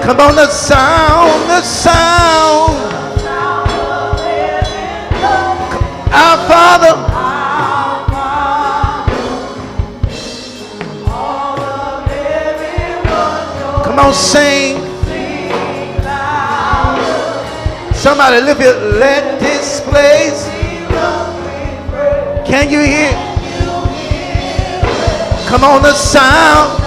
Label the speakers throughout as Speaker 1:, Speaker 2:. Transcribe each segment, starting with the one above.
Speaker 1: Come on, the sound, the sound. Our Father. Come on, sing. Somebody lift it. Let this place. Can you hear? Come on, the sound.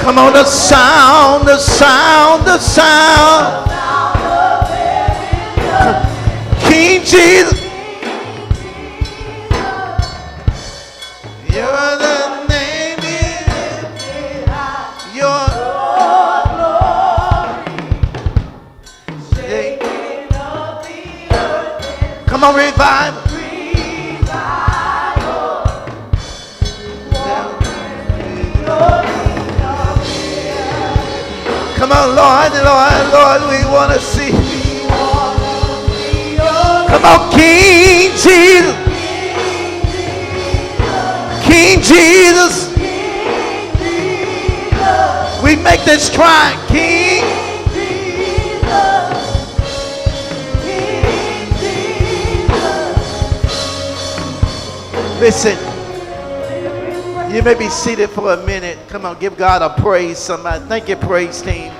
Speaker 1: Come on, the sound, the sound, the sound. King Jesus. You're the name in your glory. Come on, revive. Come on, Lord, Lord, Lord, we want to see. Come on, King Jesus. King Jesus. We make this cry, King. Listen, you may be seated for a minute. Come on, give God a praise, somebody. Thank you, praise team.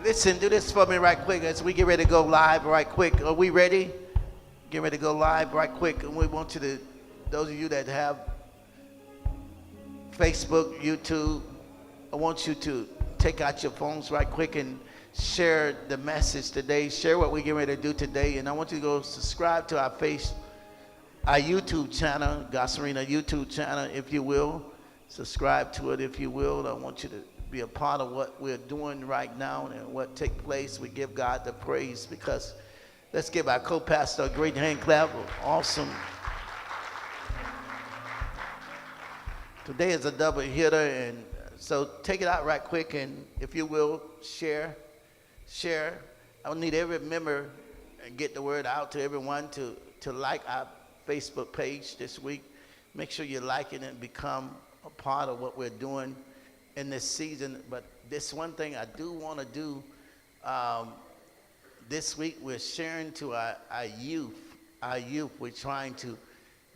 Speaker 1: Listen, do this for me right quick as we get ready to go live right quick. Are we ready? Get ready to go live right quick. And we want you to, those of you that have Facebook, YouTube, I want you to take out your phones right quick and share the message today. Share what we're getting ready to do today. And I want you to go subscribe to our YouTube channel, Gospelina YouTube channel, if you will. Subscribe to it, if you will. I want you to be a part of what we're doing right now and what take place. We give God the praise because let's give our co-pastor a great hand clap. Awesome. Today is a double hitter, and so take it out right quick, and if you will, share. I need every member and get the word out to everyone to like our Facebook page this week. Make sure you like it and become a part of what we're doing in this season. But this one thing I do want to do this week, we're sharing to our youth. We're trying to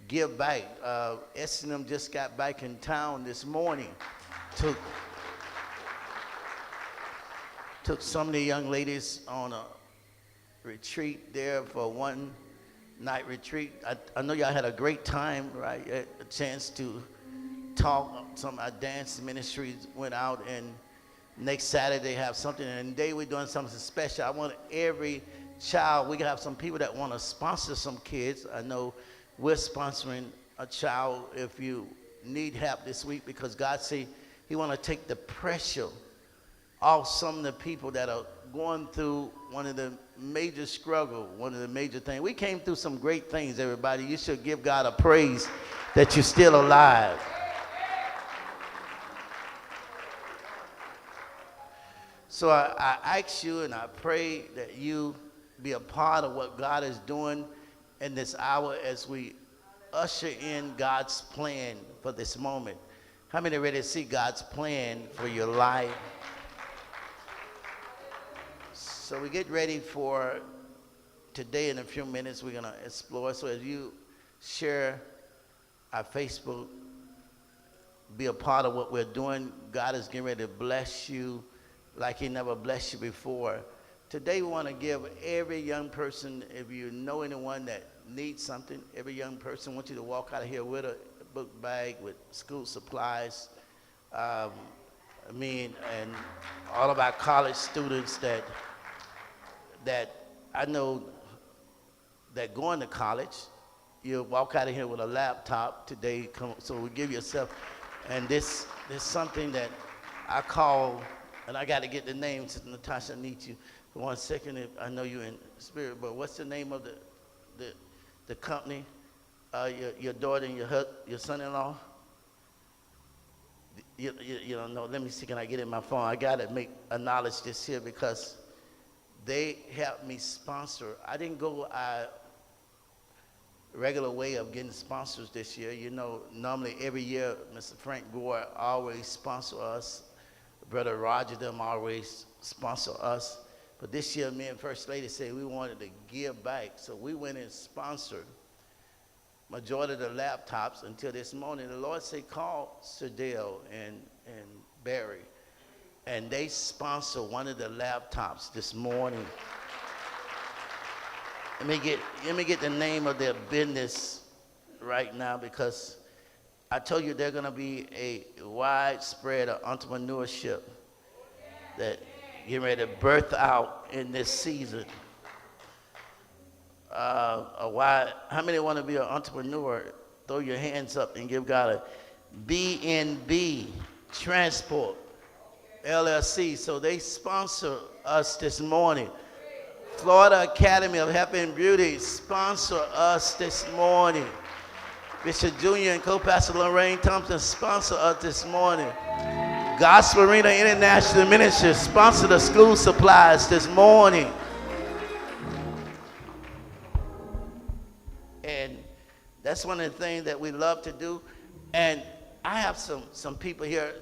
Speaker 1: give back. S&M just got back in town this morning. Took some of the young ladies on a retreat there for one night retreat. I know y'all had a great time, right? A chance to talk. Some of our dance ministries went out, and next Saturday have something, and today we're doing something special. I want every child, we have some people that want to sponsor some kids. I know we're sponsoring a child if you need help this week, because God said he want to take the pressure off some of the people that are going through one of the major struggle, one of the major things. We came through some great things, everybody. You should give God a praise that you're still alive. So I ask you and I pray that you be a part of what God is doing in this hour as we usher in God's plan for this moment. How many are ready to see God's plan for your life? So we get ready for today. In a few minutes we're going to explore. So as you share our Facebook, be a part of what we're doing. God is getting ready to bless you like he never blessed you before. Today we want to give every young person, if you know anyone that needs something, every young person, I want you to walk out of here with a book bag with school supplies. And all of our college students that I know that going to college, you'll walk out of here with a laptop today. So we give yourself, and this is something that I call, and I got to get the name since Natasha needs you for 1 second. If I know you in spirit, but what's the name of the company? Your daughter and your son-in-law? You don't know. Let me see. Can I get in my phone? I got to acknowledge this here because they helped me sponsor. I didn't go. regular way of getting sponsors this year. You know, normally every year, Mr. Frank Gore always sponsor us. Brother Roger them always sponsor us. But this year, me and First Lady said we wanted to give back. So we went and sponsored majority of the laptops until this morning. The Lord said, call Cerdale and Barry. And they sponsor one of the laptops this morning. Let me get the name of their business right now, because I told you they're going to be a widespread of entrepreneurship that getting ready to birth out in this season. How many want to be an entrepreneur? Throw your hands up and give God a BNB Transport LLC. So they sponsor us this morning. Florida Academy of Health and Beauty sponsor us this morning. Bishop Jr. and co-pastor Lorraine Thompson sponsor us this morning. Gospel Arena International Ministry sponsor the school supplies this morning. And that's one of the things that we love to do. And I have some people here.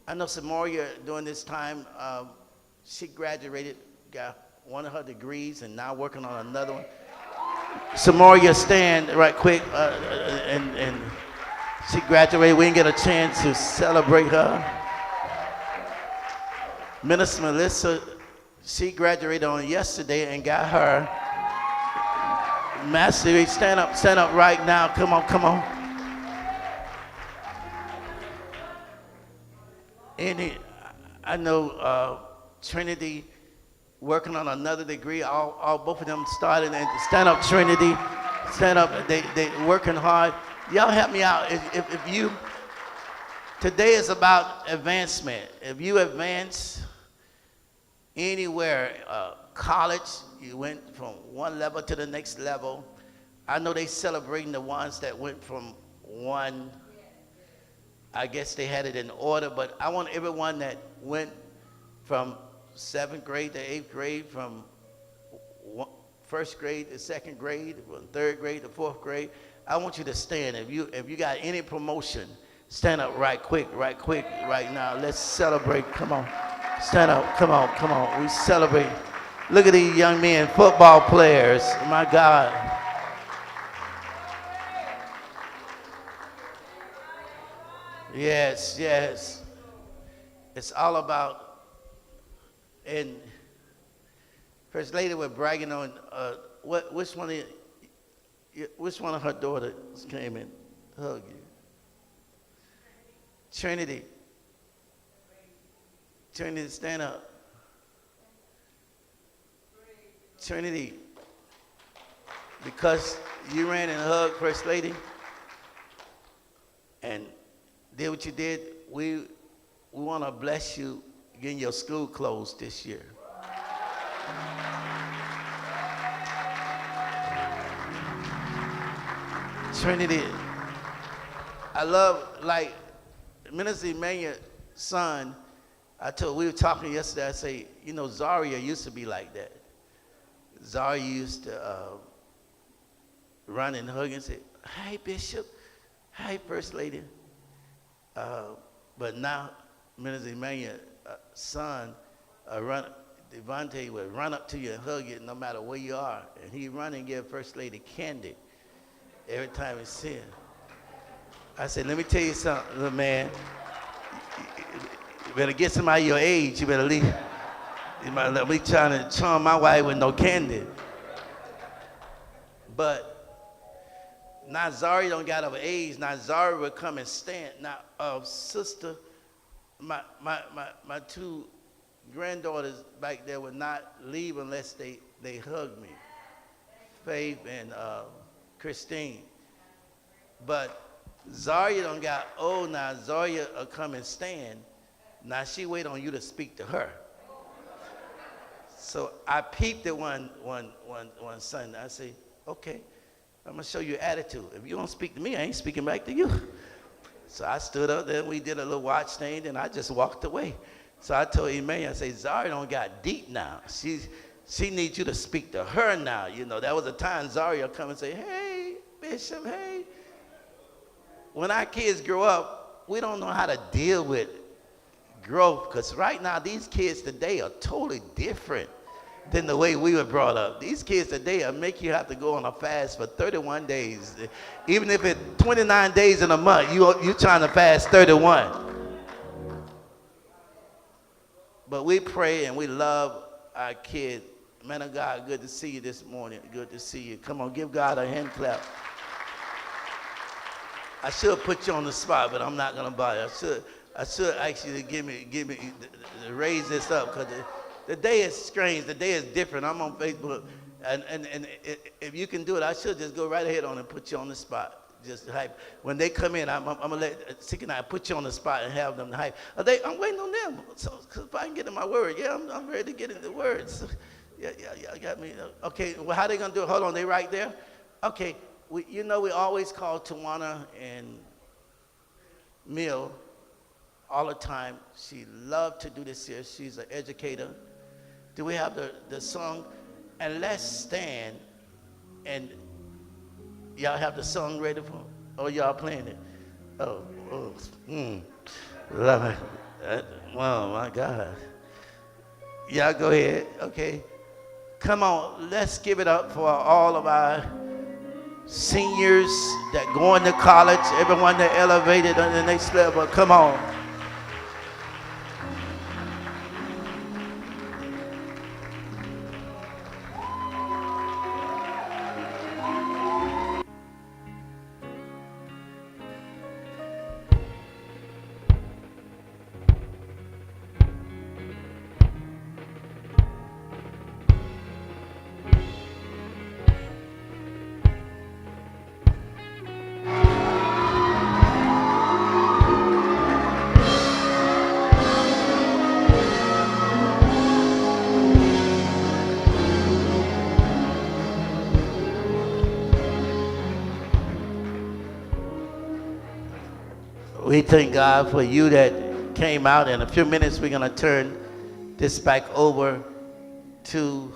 Speaker 1: I know Samoria during this time, she graduated, got one of her degrees, and now working on another one. Samoria, stand right quick, and she graduated. We didn't get a chance to celebrate her. Minister Melissa, she graduated on yesterday and got her master's degree. Stand up right now. Come on. I know Trinity working on another degree. Both of them started. And stand up, Trinity. Stand up. They working hard. Y'all help me out. If you, today is about advancement. If you advance anywhere, college, you went from one level to the next level. I know they celebrating the ones that went from one. I guess they had it in order, but I want everyone that went from 7th grade to 8th grade, from 1st grade to 2nd grade, from 3rd grade to 4th grade. I want you to stand. If you got any promotion, stand up right quick, right now. Let's celebrate. Come on. Stand up. Come on. We celebrate. Look at these young men, football players. My God. Yes. It's all about, and First Lady was bragging on which one of her daughters came and hugged you? Trinity, stand up. Trinity, because you ran and hugged First Lady and did what you did, we want to bless you getting your school closed this year. Trinity, I love, like, Minister Emmanuel's son, we were talking yesterday, I say, you know, Zaria used to be like that. Zaria used to run and hug and say, hi, Bishop, hi, First Lady. But now, Minister Emmanuel's son, Devontae would run up to you and hug you no matter where you are. And he'd run and give First Lady candy every time he see her. I said, let me tell you something, little man. You better get somebody your age. You better leave. You might let me trying to charm my wife with no candy. But now Zari don't got of age. Now Zari will come and stand. Now, sister, my two granddaughters back there would not leave unless they hugged me. Faith and Christine. But Zaria don't got old now. Zaria will come and stand. Now she wait on you to speak to her. So I peeped at one Sunday. I say, okay, I'm gonna show you attitude. If you don't speak to me, I ain't speaking back to you. So I stood up there, we did a little watch thing, and I just walked away. So I told Emmanuel, I say, Zaria don't got deep now. She needs you to speak to her now. You know, that was a time Zaria come and say, hey, Bishop, hey. When our kids grow up, we don't know how to deal with growth, because right now these kids today are totally different than the way we were brought up. These kids today will make you have to go on a fast for 31 days. Even if it's 29 days in a month, you trying to fast 31. But we pray and we love our kids. Man of God, good to see you this morning. Good to see you. Come on, give God a hand clap. I should put you on the spot, but I'm not gonna bother. I should ask you to give me to raise this up, because the day is strange. The day is different. I'm on Facebook, and if you can do it, I should just go right ahead on and put you on the spot. Just hype. When they come in, I'm gonna let Sick and I put you on the spot and have them hype. I'm waiting on them. So if I can get in my word, yeah, I'm ready to get in the words. Yeah, got me. Okay, well, how they gonna do it? Hold on, they right there. Okay, we always call Tawana and Mill all the time. She loved to do this here. She's an educator. Do we have the song? And let's stand, and y'all have the song ready for? Oh, y'all playing it? Love it. Oh my God. Y'all go ahead. Okay. Come on, let's give it up for all of our seniors that going to college, everyone that elevated on the next level. Come on. We thank God for you that came out. In a few minutes, we're going to turn this back over to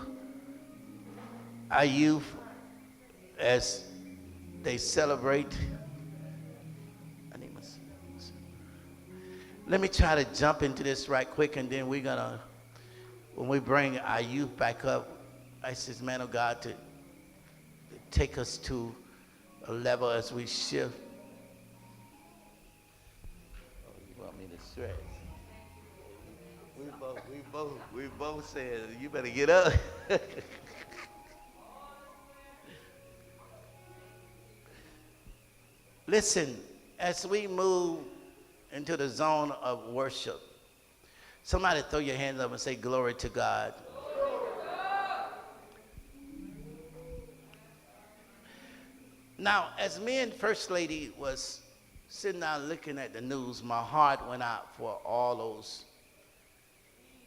Speaker 1: our youth as they celebrate. Let me try to jump into this right quick, and then we're going to, when we bring our youth back up, I ask this man of God to take us to a level as we shift. Stress. We both said, you better get up. Listen, as we move into the zone of worship, somebody throw your hands up and say, glory to God. Now, as me and First Lady was sitting down looking at the news, my heart went out for all those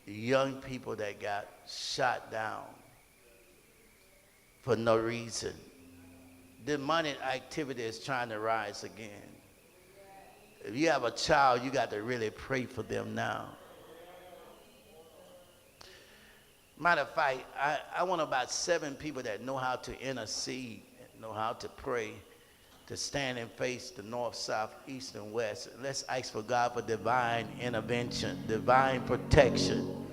Speaker 1: young people that got shot down for no reason. Demonic activity is trying to rise again. If you have a child, you got to really pray for them now. Matter of fact, I want about 7 people that know how to intercede, know how to pray, to stand and face the north, south, east, and west. Let's ask for God for divine intervention, divine protection.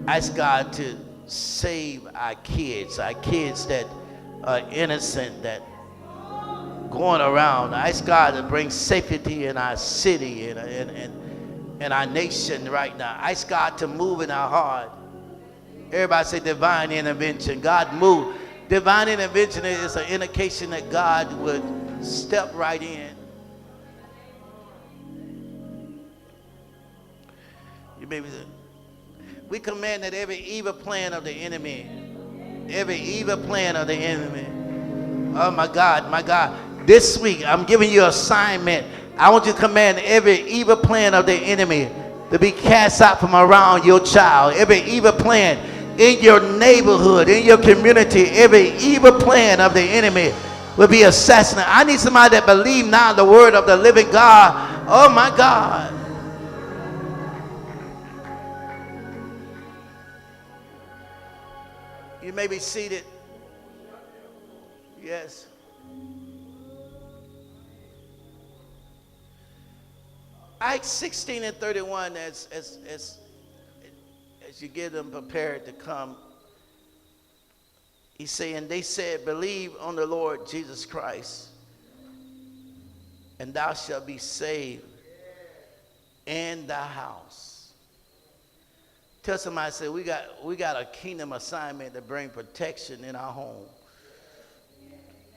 Speaker 1: Ask God to save our kids that are innocent, that going around. Ask God to bring safety in our city and our nation right now. Ask God to move in our heart. Everybody say divine intervention. God move. Divine intervention is an indication that God would step right in. You may be saying, we command that every evil plan of the enemy, oh my God, this week I'm giving you an assignment. I want you to command every evil plan of the enemy to be cast out from around your child. Every evil plan in your neighborhood, in your community, every evil plan of the enemy will be assassinated. I need somebody that believes now the word of the living God. Oh my God. You may be seated. Yes. Acts 16 and 31, as you get them prepared to come, he's saying, they said, believe on the Lord Jesus Christ, and thou shalt be saved in thy house. Tell somebody, say, we got a kingdom assignment to bring protection in our home.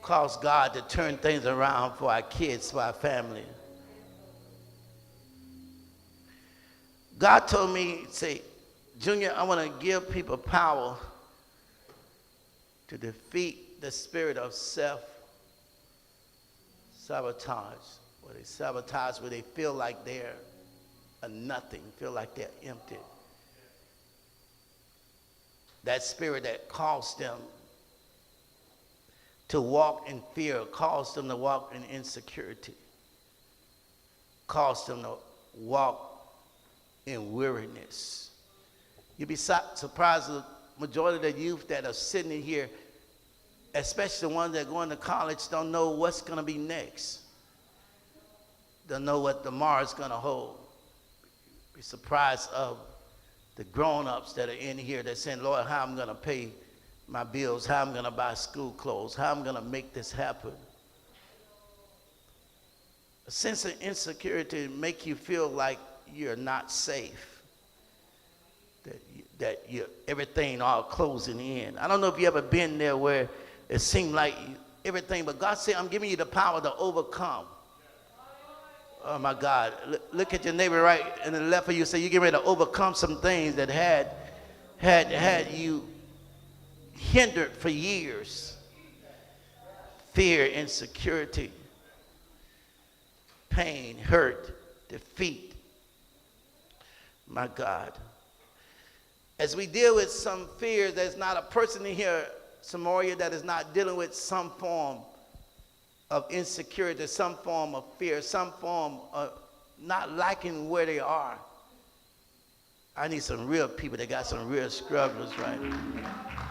Speaker 1: Cause God to turn things around for our kids, for our family. God told me, say, Junior, I want to give people power to defeat the spirit of self-sabotage. Where they sabotage, where they feel like they're a nothing, feel like they're empty. That spirit that caused them to walk in fear, caused them to walk in insecurity, caused them to walk in weariness. You'd be surprised the majority of the youth that are sitting in here, especially the ones that are going to college, don't know what's going to be next. Don't know what tomorrow's going to hold. Be surprised of the grown-ups that are in here that saying, Lord, how I'm going to pay my bills, how I'm going to buy school clothes, how I'm going to make this happen. A sense of insecurity make you feel like you're not safe, that everything all closing in. I don't know if you ever been there where it seemed like everything, but God said, I'm giving you the power to overcome. Oh my God, look at your neighbor right in the left of you, say you're getting ready to overcome some things that had you hindered for years. Fear, insecurity, pain, hurt, defeat. My God. As we deal with some fear, there's not a person in here, Samoria, that is not dealing with some form of insecurity, some form of fear, some form of not liking where they are. I need some real people that got some real struggles, right?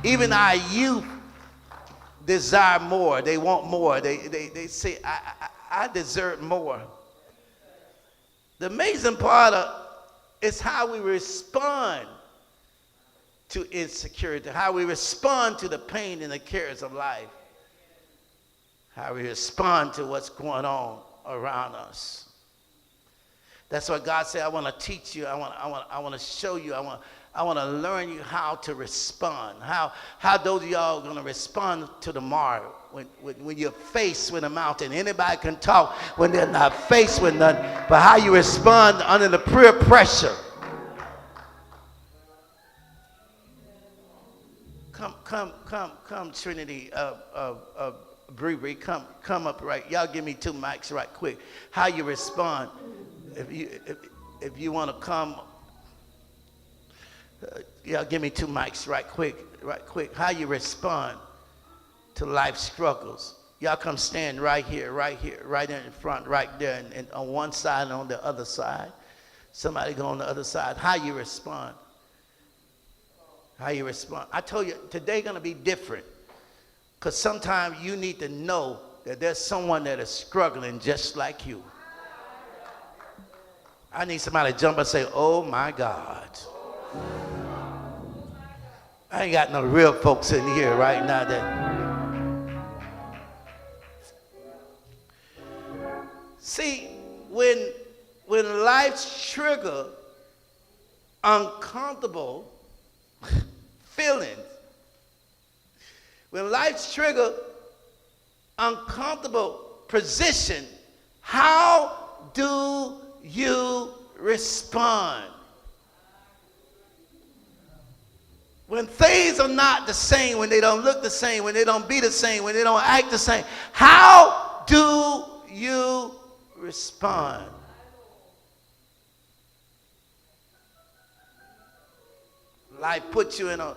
Speaker 1: Even our youth desire more. They want more. They say, I deserve more. The amazing part is how we respond to insecurity, how we respond to the pain and the cares of life, how we respond to what's going on around us. That's why God said, I want to teach you, I want to show you, I want to learn you how to respond. How those of y'all are going to respond to tomorrow when you're faced with a mountain. Anybody can talk when they're not faced with nothing, but how you respond under the peer pressure. Come, Trinity of Brewery, come up right. Y'all give me 2 mics right quick. How you respond. If you want to come, y'all give me 2 mics right quick. How you respond to life struggles. Y'all come stand right here, right in front, right there, and on one side and on the other side. Somebody go on the other side. How you respond. How you respond. I told you, today going to be different. Because sometimes you need to know that there's someone that is struggling just like you. I need somebody to jump and say, oh my God. I ain't got no real folks in here right now that. See, when life's trigger uncomfortable feelings, when life's trigger uncomfortable position, how do you respond? When things are not the same, when they don't look the same, when they don't be the same, when they don't act the same, how do you respond? Life puts you in a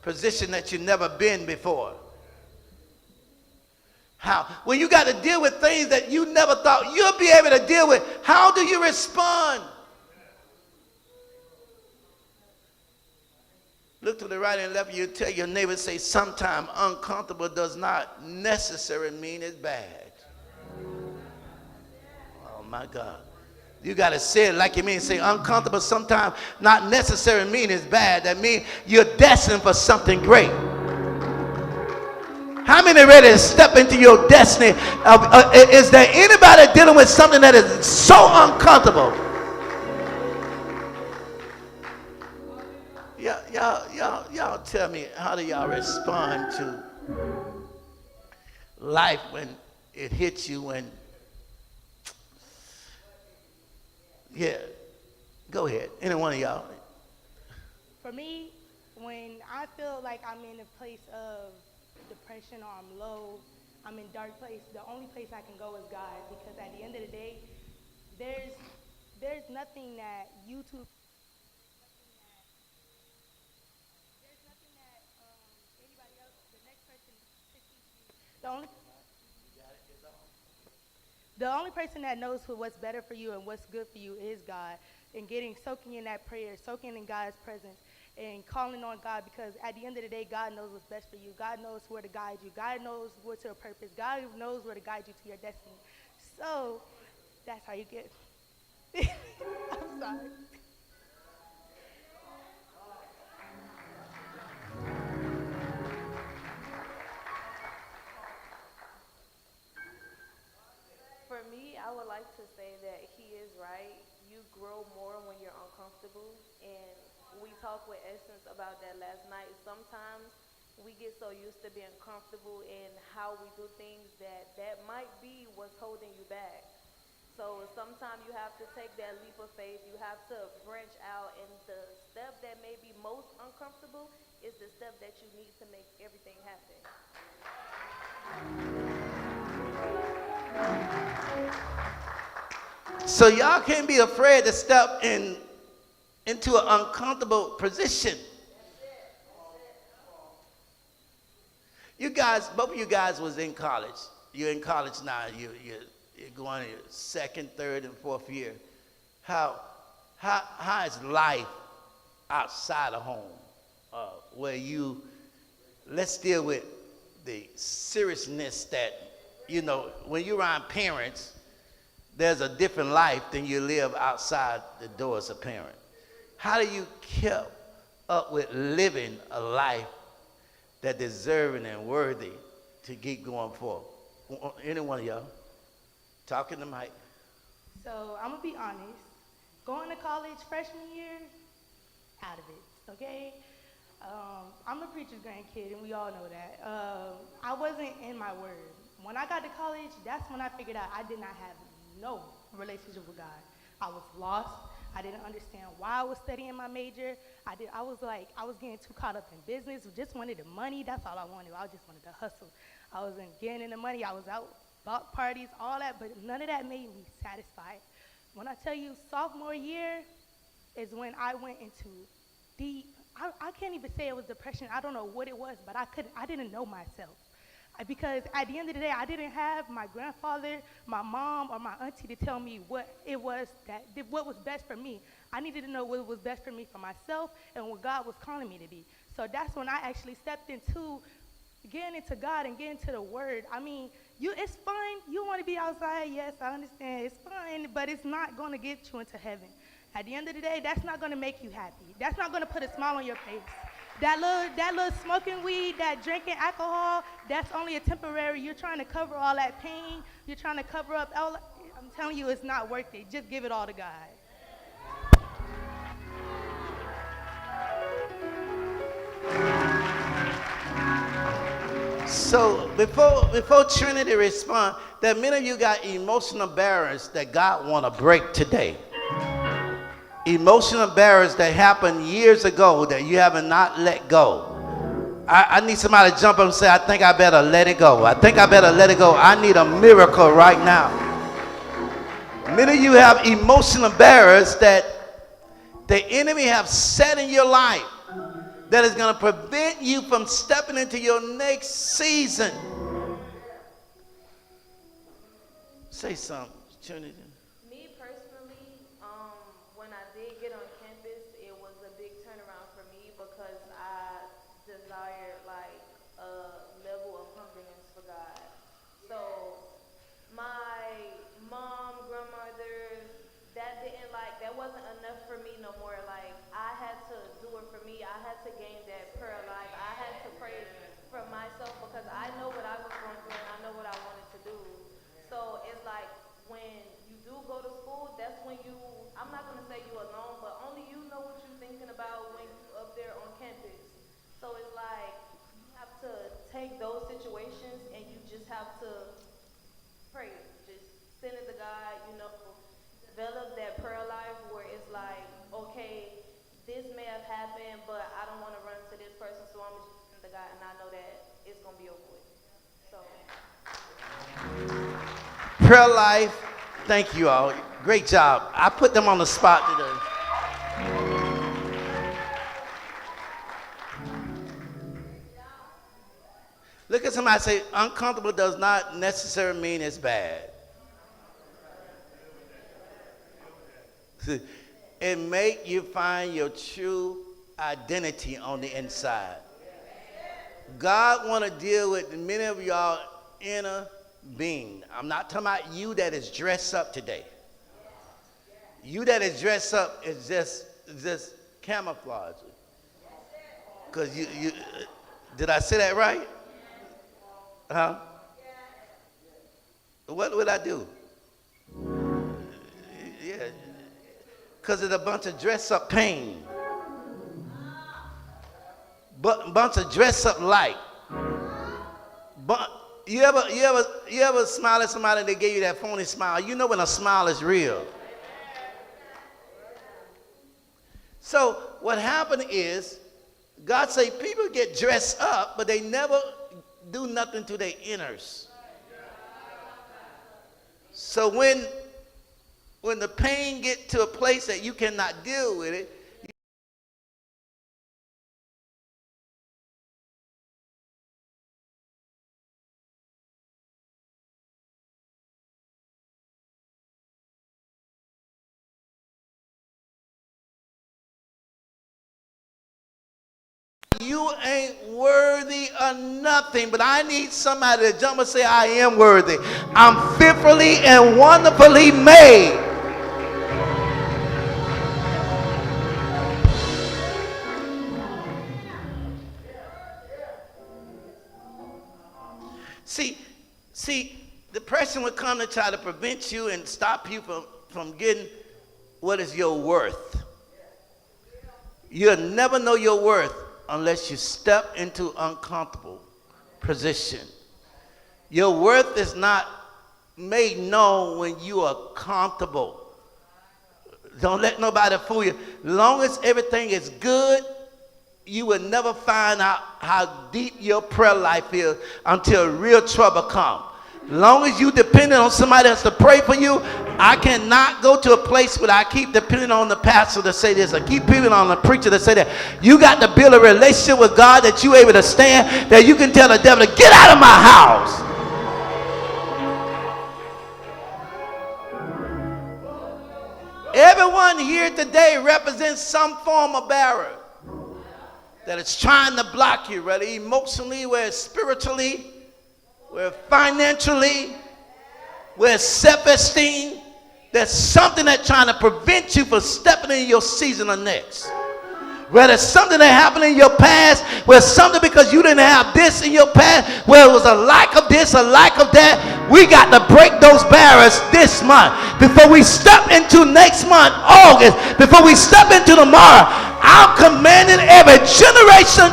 Speaker 1: position that you've never been before. How? When you got to deal with things that you never thought you'll be able to deal with, how do you respond? Look to the right and left of you, tell your neighbor, say, sometimes uncomfortable does not necessarily mean it's bad. Oh my God. You got to say it like you mean. Say uncomfortable sometimes not necessarily mean it's bad. That means you're destined for something great. How many ready to step into your destiny? Is there anybody dealing with something that is so uncomfortable? Y'all tell me, how do y'all respond to life when it hits you? When, yeah, go ahead. Any one of y'all.
Speaker 2: For me, when I feel like I'm in a place of depression or I'm low, I'm in dark place, the only place I can go is God, because at the end of the day, there's nothing that YouTube, there's nothing that anybody else, the next person to teach you. The only person that knows what's better for you and what's good for you is God. And soaking in that prayer, soaking in God's presence, and calling on God, because at the end of the day, God knows what's best for you. God knows where to guide you. God knows what's your purpose. God knows where to guide you to your destiny. So that's how you get. I'm sorry.
Speaker 3: For me, I would like to say that he is right. You grow more when you're uncomfortable. And we talked with Essence about that last night. Sometimes we get so used to being comfortable in how we do things that might be what's holding you back. So sometimes you have to take that leap of faith. You have to branch out. And the step that may be most uncomfortable is the step that you need to make everything happen.
Speaker 1: So y'all can't be afraid to step into an uncomfortable position. You guys, both of you guys was in college. You're in college now. You're going to your second, third, and fourth year. How is life outside of home? Where let's deal with the seriousness that, when you're around parents, there's a different life than you live outside the doors of parents. How do you keep up with living a life that's deserving and worthy to keep going forward? Any one of y'all? Talking to Mike.
Speaker 2: So I'm going to be honest. Going to college freshman year, out of it, okay? I'm a preacher's grandkid, and we all know that. I wasn't in my word. When I got to college, that's when I figured out I did not have no relationship with God. I was lost. I didn't understand why I was studying my major. I was getting too caught up in business. Just wanted the money. That's all I wanted. I just wanted to hustle. I wasn't getting the money. I was out, bought parties, all that, but none of that made me satisfied. When I tell you sophomore year is when I went into deep, I can't even say it was depression. I don't know what it was, but I didn't know myself. Because at the end of the day, I didn't have my grandfather, my mom, or my auntie to tell me what was best for me. I needed to know what was best for me for myself and what God was calling me to be. So that's when I actually stepped into getting into God and getting into the Word. I mean, it's fine. You want to be outside, yes, I understand. It's fine, but it's not going to get you into heaven. At the end of the day, that's not going to make you happy. That's not going to put a smile on your face. That little smoking weed, that drinking alcohol, that's only a temporary. You're trying to cover all that pain. You're trying to cover up all. I'm telling you, it's not worth it. Just give it all to God.
Speaker 1: So before Trinity respond, that many of you got emotional barriers that God want to break today. Emotional barriers that happened years ago that you haven't not let go. I need somebody to jump up and say, I think I better let it go. I think I better let it go. I need a miracle right now. Many of you have emotional barriers that the enemy have set in your life that is going to prevent you from stepping into your next season. Say something, Trinity.
Speaker 3: Me personally, when I did get on campus, it was a big turnaround for me because I desired like a level of hungerness for God. So my mom, grandmother, that to gain that prayer life. I had to pray for myself because I know what I was going through and I know what I wanted to do. So it's like when you do go to school, that's when you, I'm not going to say you alone, but only you know what you're thinking about when you're up there on campus. So it's like you have to take those situations and you just have to pray. Just send it to God, you know, develop that prayer life where it's like, okay, this may have happened, but I don't want to run to this person, so I'm just send it to God, and I know that it's going to be over with. So.
Speaker 1: Prayer life, thank you all. Great job. I put them on the spot today. Look at somebody say, uncomfortable does not necessarily mean it's bad. It make you find your true identity on the inside. God want to deal with many of y'all inner being. I'm not talking about you that is dressed up today. You that is dressed up is just camouflage. Because you did I say that right? Huh? What would I do? Yeah. Because it's a bunch of dress up pain. But bunch of dress up light. But you ever smile at somebody and they gave you that phony smile? You know when a smile is real. So what happened is, God say people get dressed up, but they never do nothing to their inners. So when the pain get to a place that you cannot deal with it, you ain't worthy of nothing, but I need somebody to jump and say, I am worthy. I'm fearfully and wonderfully made. See, depression would come to try to prevent you and stop you from getting what is your worth. You'll never know your worth unless you step into uncomfortable position. Your worth is not made known when you are comfortable. Don't let nobody fool you. As long as everything is good, you will never find out how deep your prayer life is until real trouble comes. As long as you dependent on somebody else to pray for you, I cannot go to a place where I keep depending on the pastor to say this. I keep depending on the preacher to say that. You got to build a relationship with God that you're able to stand, that you can tell the devil to get out of my house. Everyone here today represents some form of barrier that is trying to block you, whether emotionally, whether spiritually, whether financially, whether self-esteem. There's something that's trying to prevent you from stepping in your season of next. Whether it's something that happened in your past, whether it's something because you didn't have this in your past, whether it was a lack of this, a lack of that, we got to break those barriers this month. Before we step into next month, August, before we step into tomorrow, I'm commanding every generation.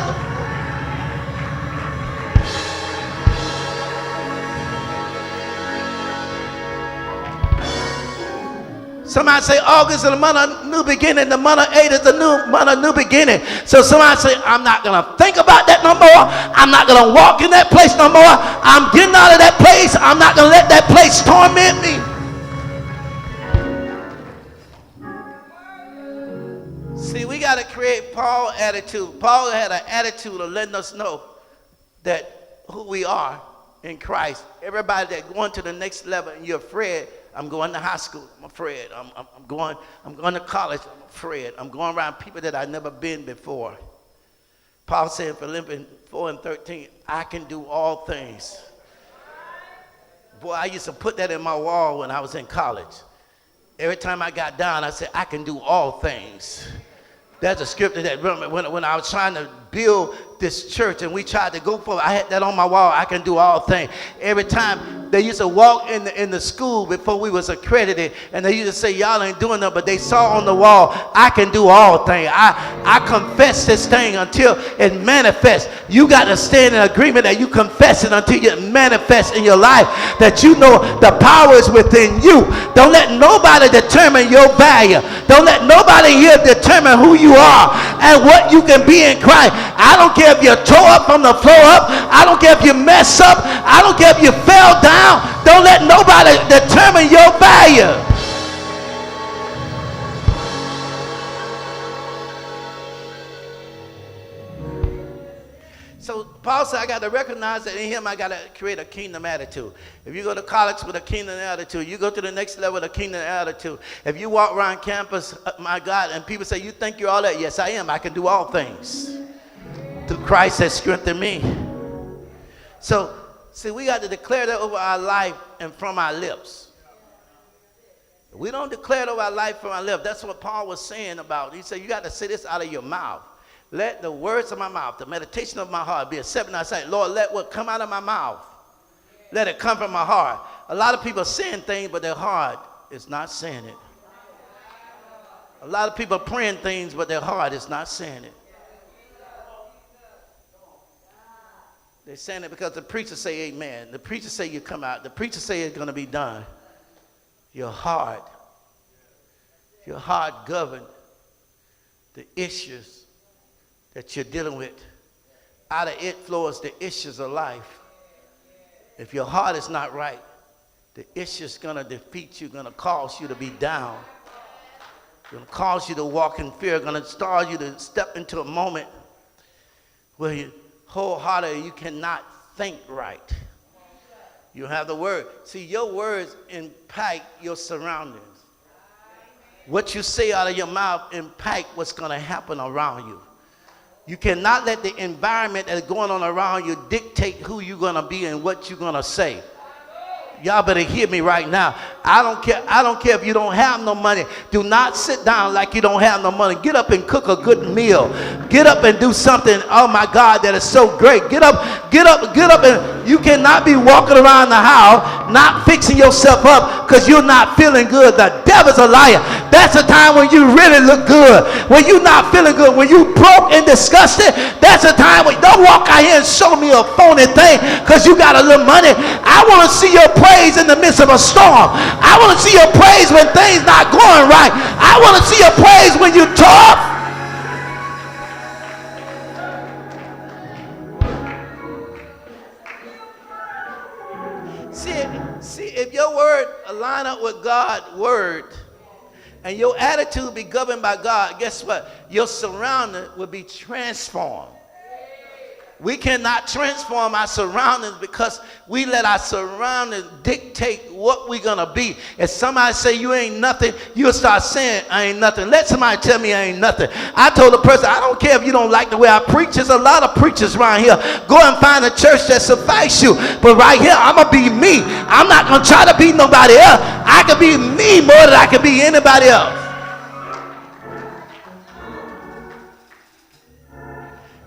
Speaker 1: Somebody say August is the month of new beginning. The month of 8 is the new month of new beginning. So somebody say, I'm not going to think about that no more. I'm not going to walk in that place no more. I'm getting out of that place. I'm not going to let that place torment me. See, we got to create Paul's attitude. Paul had an attitude of letting us know that who we are in Christ. Everybody that going to the next level and you're afraid, I'm going to high school, I'm afraid. I'm going to college, I'm afraid. I'm going around people that I've never been before. Paul said in Philippians 4:13, I can do all things. Boy, I used to put that in my wall when I was in college. Every time I got down, I said, I can do all things There's a scripture that when I was trying to build this church and we tried to go for it, I had that on my wall. I can do all things. Every time they used to walk in the school before we was accredited, and they used to say, y'all ain't doing nothing, but they saw on the wall, I can do all things. I confess this thing until it manifests. You got to stand in agreement that you confess it until it manifests in your life, that you know the power is within you. Don't let nobody determine your value. Don't let nobody here determine who you are and what you can be in Christ. I don't care if you're tore up from the floor up. I don't care if you mess up. I don't care if you fell down. Don't let nobody determine your value. So Paul said, I got to recognize that in him I got to create a kingdom attitude. If you go to college with a kingdom attitude, you go to the next level with a kingdom attitude. If you walk around campus, my God, and people say, you think you're all that? Yes, I am. I can do all things through Christ that strengthened me. So, see, we got to declare that over our life and from our lips. We don't declare it over our life from our lips. That's what Paul was saying about. He said, you got to say this out of your mouth. Let the words of my mouth, the meditation of my heart be accepted in thy sight. Lord, let what come out of my mouth, let it come from my heart. A lot of people are saying things, but their heart is not saying it. A lot of people are praying things, but their heart is not saying it. They're saying it because the preacher say amen. The preacher say you come out. The preacher say it's going to be done. Your heart govern the issues that you're dealing with. Out of it flows the issues of life. If your heart is not right, the issue's going to defeat you, going to cause you to be down, going to cause you to walk in fear, going to start you to step into a moment where you wholeheartedly you cannot think right. You have the word. See, your words impact your surroundings. What you say out of your mouth impact what's going to happen around you. You cannot let the environment that's going on around you dictate who you're going to be and what you're going to say. Y'all better hear me right now. I don't care if you don't have no money. Do not sit down like you don't have no money. Get up and cook a good meal. Get up and do something, oh my God, that is so great. Get up, and you cannot be walking around the house not fixing yourself up because you're not feeling good. The devil's a liar. That's a time when you really look good. When you're not feeling good, when you broke and disgusted, that's a time when don't walk out here and show me a phony thing because you got a little money. I want to see your praise in the midst of a storm. I want to see your praise when things not going right. I want to see your praise when you talk. See, if your word align up with God's word and your attitude be governed by God, guess what? Your surrounding will be transformed. We cannot transform our surroundings because we let our surroundings dictate what we're going to be. If somebody say you ain't nothing, you'll start saying I ain't nothing. Let somebody tell me I ain't nothing. I told the person, I don't care if you don't like the way I preach. There's a lot of preachers around here. Go and find a church that suffice you. But right here, I'm going to be me. I'm not going to try to be nobody else. I can be me more than I can be anybody else.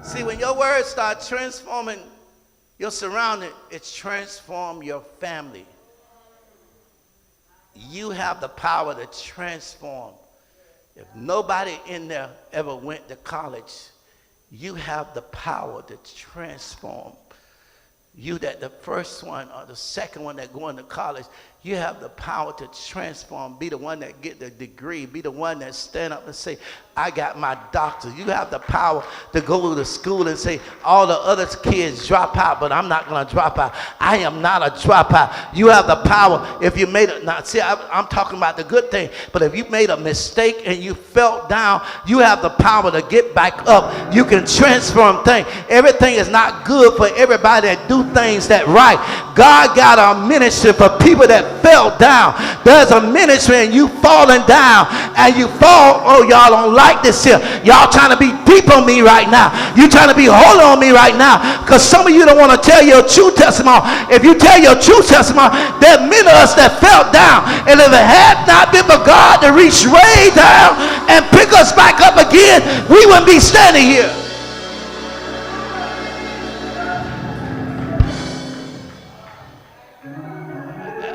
Speaker 1: See, when your words start transforming your surrounding, it's transform your family. You have the power to transform. If nobody in there ever went to college, you have the power to transform. You that the first one or the second one that going to college, you have the power to transform. Be the one that get the degree. Be the one that stand up and say, I got my doctor. You have the power to go to school and say, all the other kids drop out, but I'm not going to drop out. I am not a dropout. You have the power. If you made it, now see, I'm talking about the good thing, but if you made a mistake and you fell down, you have the power to get back up. You can transform things. Everything is not good for everybody that do things that right. God got a ministry for people that fell down. There's a ministry and you falling down and you fall. Oh, y'all don't like this here. Y'all trying to be deep on me right now. You trying to be holy on me right now because some of you don't want to tell your true testimony. If you tell your true testimony, there are many of us that fell down, and if it had not been for God to reach way down and pick us back up again, we wouldn't be standing here.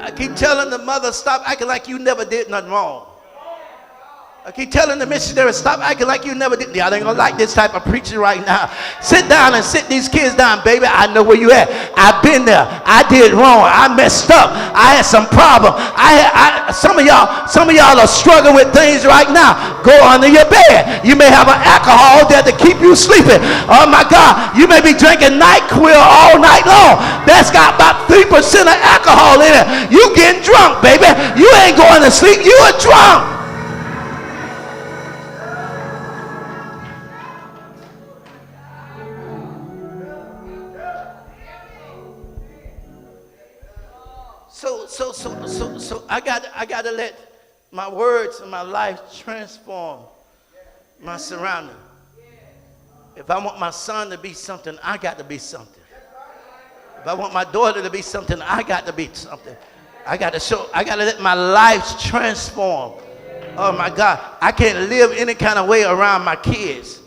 Speaker 1: I keep telling the mother, stop acting like you never did nothing wrong. I keep telling the missionary, stop acting like you never did. Y'all ain't gonna like this type of preaching right now. Sit down and sit these kids down, baby. I know where you at. I've been there. I did wrong. I messed up. I had some problem. Some of y'all are struggling with things right now. Go under your bed. You may have an alcohol there to keep you sleeping. Oh my God, you may be drinking NyQuil all night long. That's got about 3% of alcohol in it. You getting drunk, baby. You ain't going to sleep. You are drunk. So I got to let my words and my life transform my surrounding. If I want my son to be something, I got to be something. If I want my daughter to be something, I got to be something. I got to let my life transform. Oh my God, I can't live any kind of way around my kids.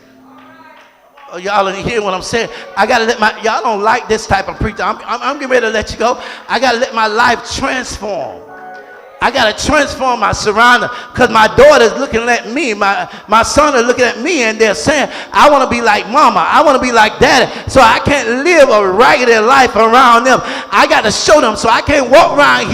Speaker 1: Oh, y'all ain't hear what I'm saying. I gotta let y'all don't like this type of preacher. I'm getting ready to let you go. I gotta let my life transform. I gotta transform my surroundings because my daughter's looking at me, my son is looking at me, and they're saying, I want to be like mama, I want to be like daddy. So I can't live a raggedy life around them. I got to show them, so I can't walk around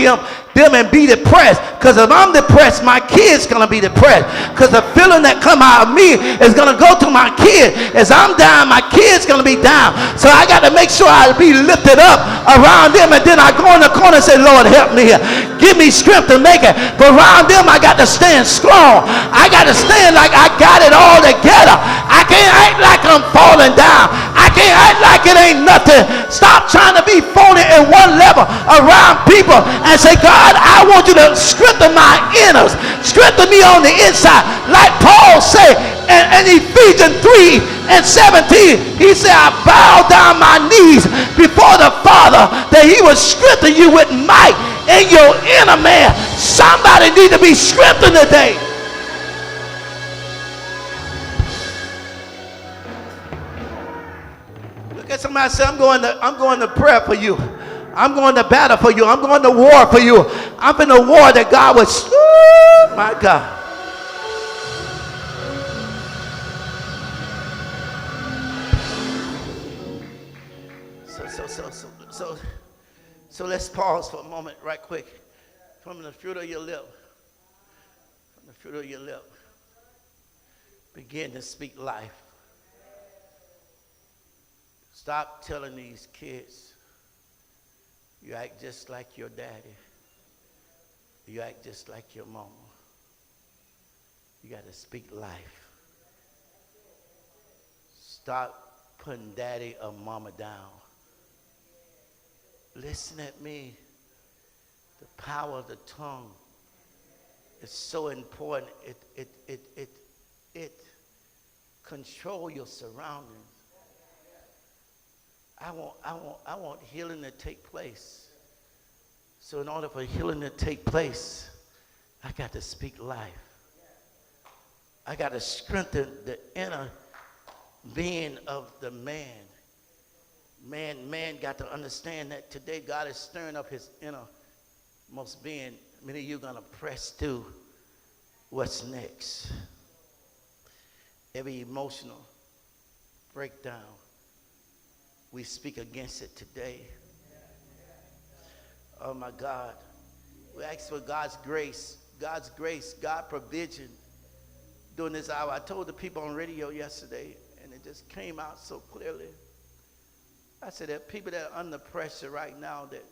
Speaker 1: them and be depressed, because if I'm depressed, my kid's gonna be depressed, because the feeling that come out of me is gonna go to my kid. As I'm down, my kid's gonna be down. So I got to make sure I be lifted up around them, and then I go in the corner and say, Lord, help me here, give me strength to make it. But around them I got to stand strong. I got to stand like I got it all together. I can't act like I'm falling down. I can't act like it ain't nothing. Stop trying to be phony at one level around people and say, God, I want you to strengthen my inners, strengthen me on the inside. Like Paul said in Ephesians 3:17, he said, I bow down my knees before the Father that he would strengthen you with might in your inner man. Somebody need to be strengthened today. Look at somebody and say, I'm going to prayer for you. I'm going to battle for you. I'm going to war for you. I'm in a war that God was, my God. So let's pause for a moment right quick. From the fruit of your lip, begin to speak life. Stop telling these kids, you act just like your daddy. You act just like your mama. You got to speak life. Stop putting daddy or mama down. Listen at me. The power of the tongue is so important. It control your surroundings. I want healing to take place. So in order for healing to take place, I got to speak life. I got to strengthen the inner being of the man. Man got to understand that today God is stirring up his innermost being. Many of you are going to press through what's next. Every emotional breakdown, we speak against it today. Oh my God. We ask for God's grace, God's provision during this hour. I told the people on radio yesterday, and it just came out so clearly. I said there are people that are under pressure right now that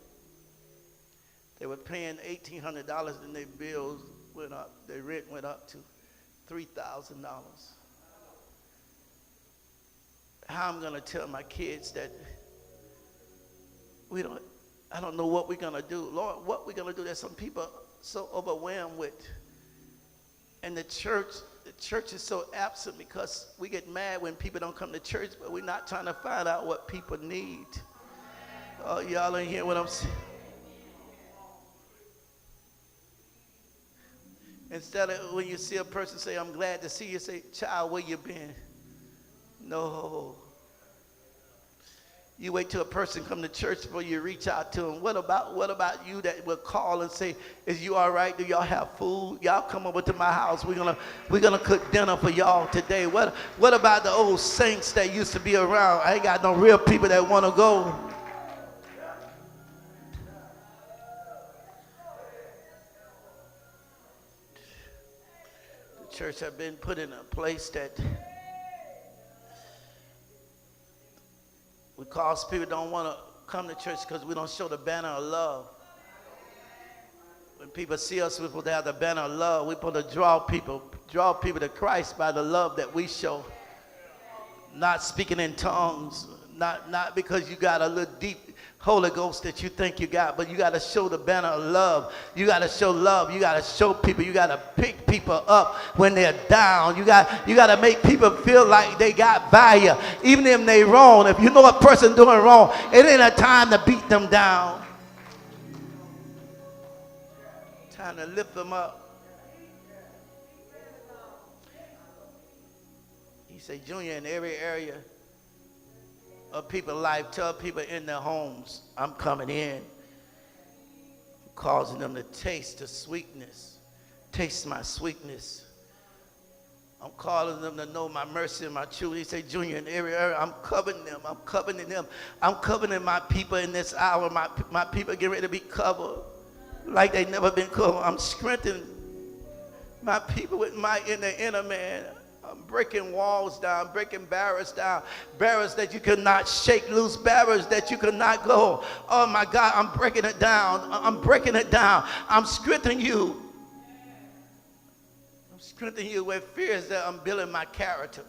Speaker 1: they were paying $1,800 and their bills went up, their rent went up to $3,000. How I'm going to tell my kids that we don't, I don't know what we're going to do. Lord, what we're going to do? There's some people so overwhelmed with. And the church is so absent because we get mad when people don't come to church, but we're not trying to find out what people need. Oh, y'all ain't hear what I'm saying? Instead of when you see a person say, I'm glad to see you, say, child, where you been? No. You wait till a person come to church before you reach out to them. What about you that will call and say, is you all right? Do y'all have food? Y'all come over to my house. We're gonna cook dinner for y'all today. What about the old saints that used to be around? I ain't got no real people that want to go. The church have been put in a place that because people don't want to come to church because we don't show the banner of love. When people see us, we're supposed to have the banner of love. We're supposed to draw people to Christ by the love that we show. Not speaking in tongues, not because you got a little deep Holy Ghost that you think you got, but you got to show the banner of love. You got to show love. You got to show people. You got to pick people up when they're down. You got to make people feel like they got value, even if they wrong. If you know a person doing wrong, it ain't a time to beat them down. Time to lift them up. He said, Junior, in every area of people's life, tell people in their homes, I'm coming in, causing them to taste the sweetness, taste my sweetness. I'm calling them to know my mercy and my truth. He said, Junior, in every area, I'm covering them. I'm covering them. I'm covering my people in this hour. My people get ready to be covered like they never been covered. I'm strengthening my people with my inner man. I'm breaking walls down, breaking barriers down, barriers that you could not shake loose, barriers that you could not go. Oh my God, I'm breaking it down. I'm breaking it down. I'm strengthening you. I'm strengthening you where fear is there. I'm building my character.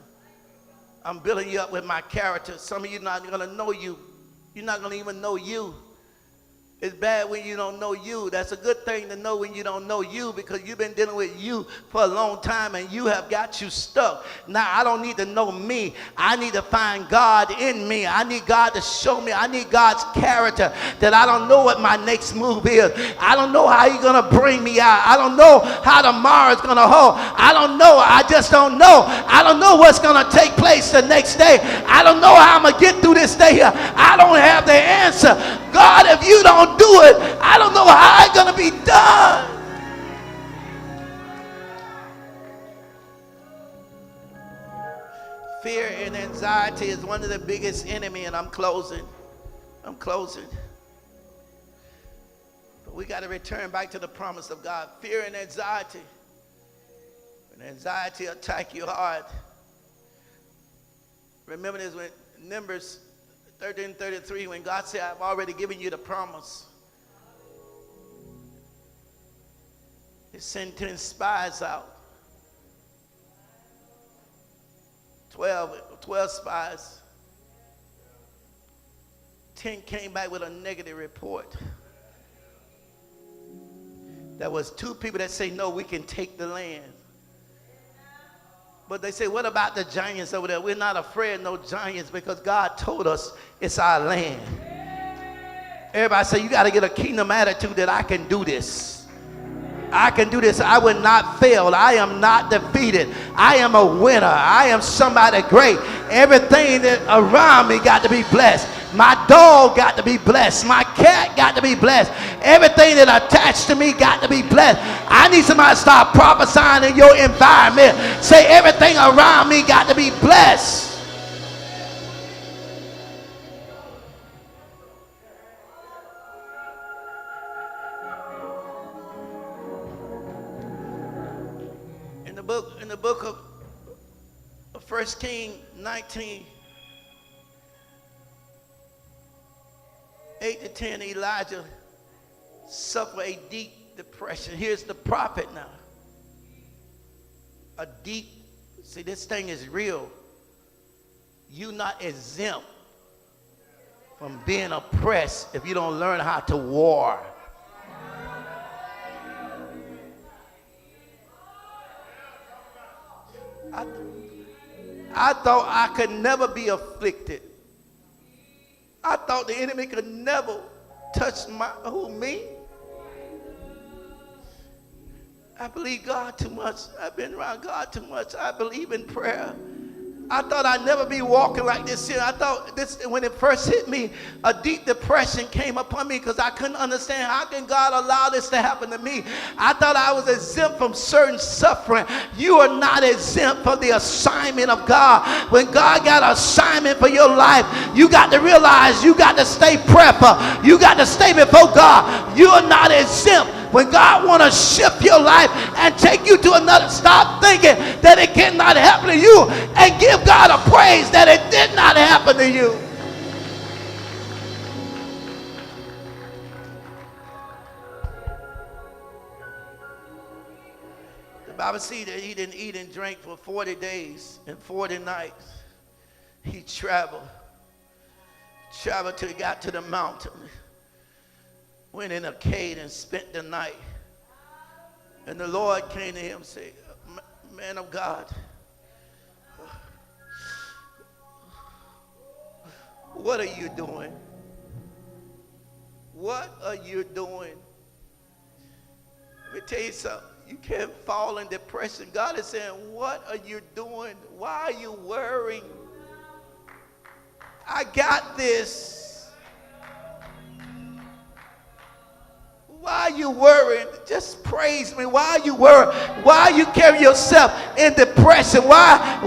Speaker 1: I'm building you up with my character. Some of you not going to know you. You're not going to even know you. It's bad when you don't know you. That's a good thing to know when you don't know you, because you've been dealing with you for a long time and you have got you stuck. Now, I don't need to know me. I need to find God in me. I need God to show me. I need God's character, that I don't know what my next move is. I don't know how He's going to bring me out. I don't know how tomorrow's going to hold. I don't know. I just don't know. I don't know what's going to take place the next day. I don't know how I'm going to get through this day here. I don't have the answer. God, if you don't do it, I don't know how it's going to be done. Fear and anxiety is one of the biggest enemy, and I'm closing. But we got to return back to the promise of God. Fear and anxiety. When anxiety attack your heart. Remember this when Numbers 13:33, when God said, I've already given you the promise. He sent 10 spies out. 12 spies. 10 came back with a negative report. There was 2 people that say, no, we can take the land. But they say, what about the giants over there? We're not afraid of no giants because God told us it's our land. Everybody say, you got to get a kingdom attitude that I can do this. I can do this. I will not fail. I am not defeated. I am a winner. I am somebody great. Everything that around me got to be blessed. My dog got to be blessed. My cat got to be blessed. Everything that attached to me got to be blessed. I need somebody to start prophesying in your environment. Say everything around me got to be blessed. In the book of 1 Kings 19, 8-10, Elijah suffered a deep depression. Here's the prophet now. See, this thing is real. You're not exempt from being oppressed if you don't learn how to war. I thought I could never be afflicted. I thought the enemy could never touch me. I believe God too much. I've been around God too much. I believe in prayer. I thought I'd never be walking like this here. I thought this, when it first hit me, a deep depression came upon me because I couldn't understand how can God allow this to happen to me. I thought I was exempt from certain suffering. You are not exempt from the assignment of God. When God got an assignment for your life, you got to realize you got to stay prayerful. You got to stay before God. You are not exempt. When God want to shift your life and take you to another, stop thinking that it cannot happen to you and give God a praise that it did not happen to you. The Bible says that he didn't eat and drink for 40 days and 40 nights. He traveled till he got to the mountain. Went in a cave and spent the night. And the Lord came to him and said, man of God, what are you doing? What are you doing? Let me tell you something. You can't fall in depression. God is saying, what are you doing? Why are you worrying? I got this. Why are you worrying? Just praise me. Why are you worrying? Why are you carrying yourself in depression? Why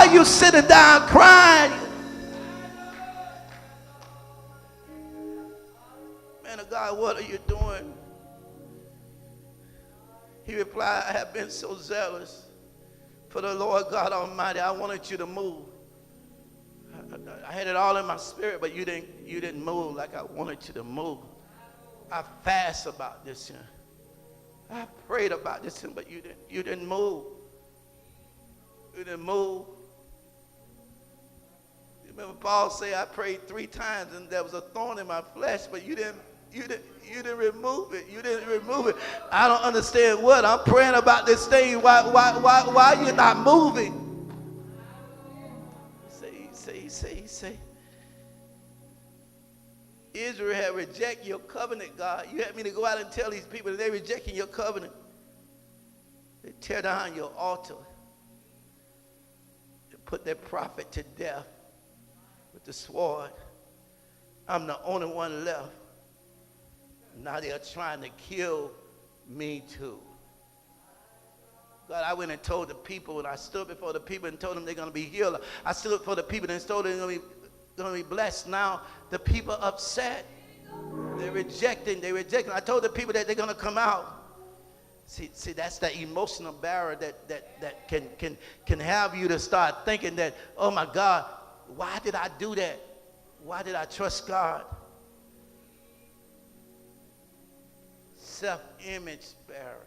Speaker 1: are you sitting down crying? Man of God, what are you doing? He replied, I have been so zealous for the Lord God Almighty. I wanted you to move. I had it all in my spirit, but you didn't move like I wanted you to move. I fast about this here. I prayed about this here, but you didn't move. You didn't move. You remember Paul say, I prayed 3 times and there was a thorn in my flesh, but you didn't remove it. You didn't remove it. I don't understand what. I'm praying about this thing. Why are you not moving? He say. Israel had rejected your covenant, God. You had me to go out and tell these people that they're rejecting your covenant. They tear down your altar. They put their prophet to death with the sword. I'm the only one left. Now they're trying to kill me too. God, I went and told the people, and I stood before the people and told them they're going to be healed. I stood before the people and told them they're going to be blessed. Now the people upset. They're rejecting. I told the people that they're going to come out. See, that's that emotional barrier that can have you to start thinking that, oh my God, why did I do that? Why did I trust God? Self-image bearer.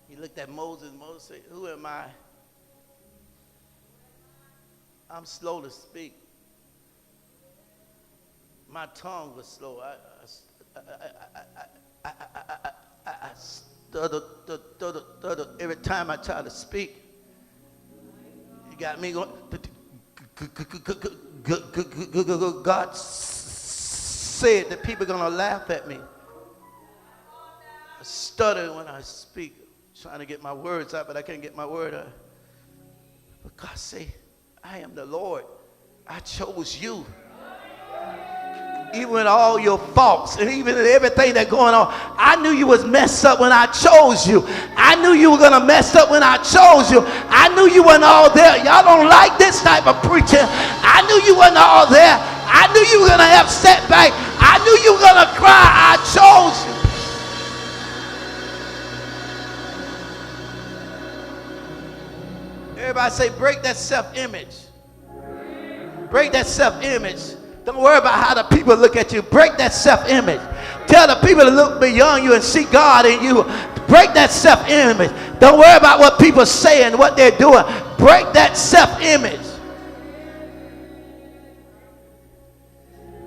Speaker 1: He looked at Moses. Moses said, who am I? I'm slow to speak. My tongue was slow. I stutter every time I try to speak. You got me going. God said that people are going to laugh at me. I stutter when I speak, trying to get my words out, but I can't get my word out. But God said, I am the Lord. I chose you. Even with all your faults and even everything that's going on, I knew you was messed up when I chose you. I knew you were going to mess up when I chose you. I knew you weren't all there. Y'all don't like this type of preaching. I knew you weren't all there. I knew you were going to have setback. I knew you were going to cry. I chose you. Everybody say, break that self-image. Break that self-image. Don't worry about how the people look at you. Break that self-image. Tell the people to look beyond you and see God in you. Break that self-image. Don't worry about what people say and what they're doing. Break that self-image.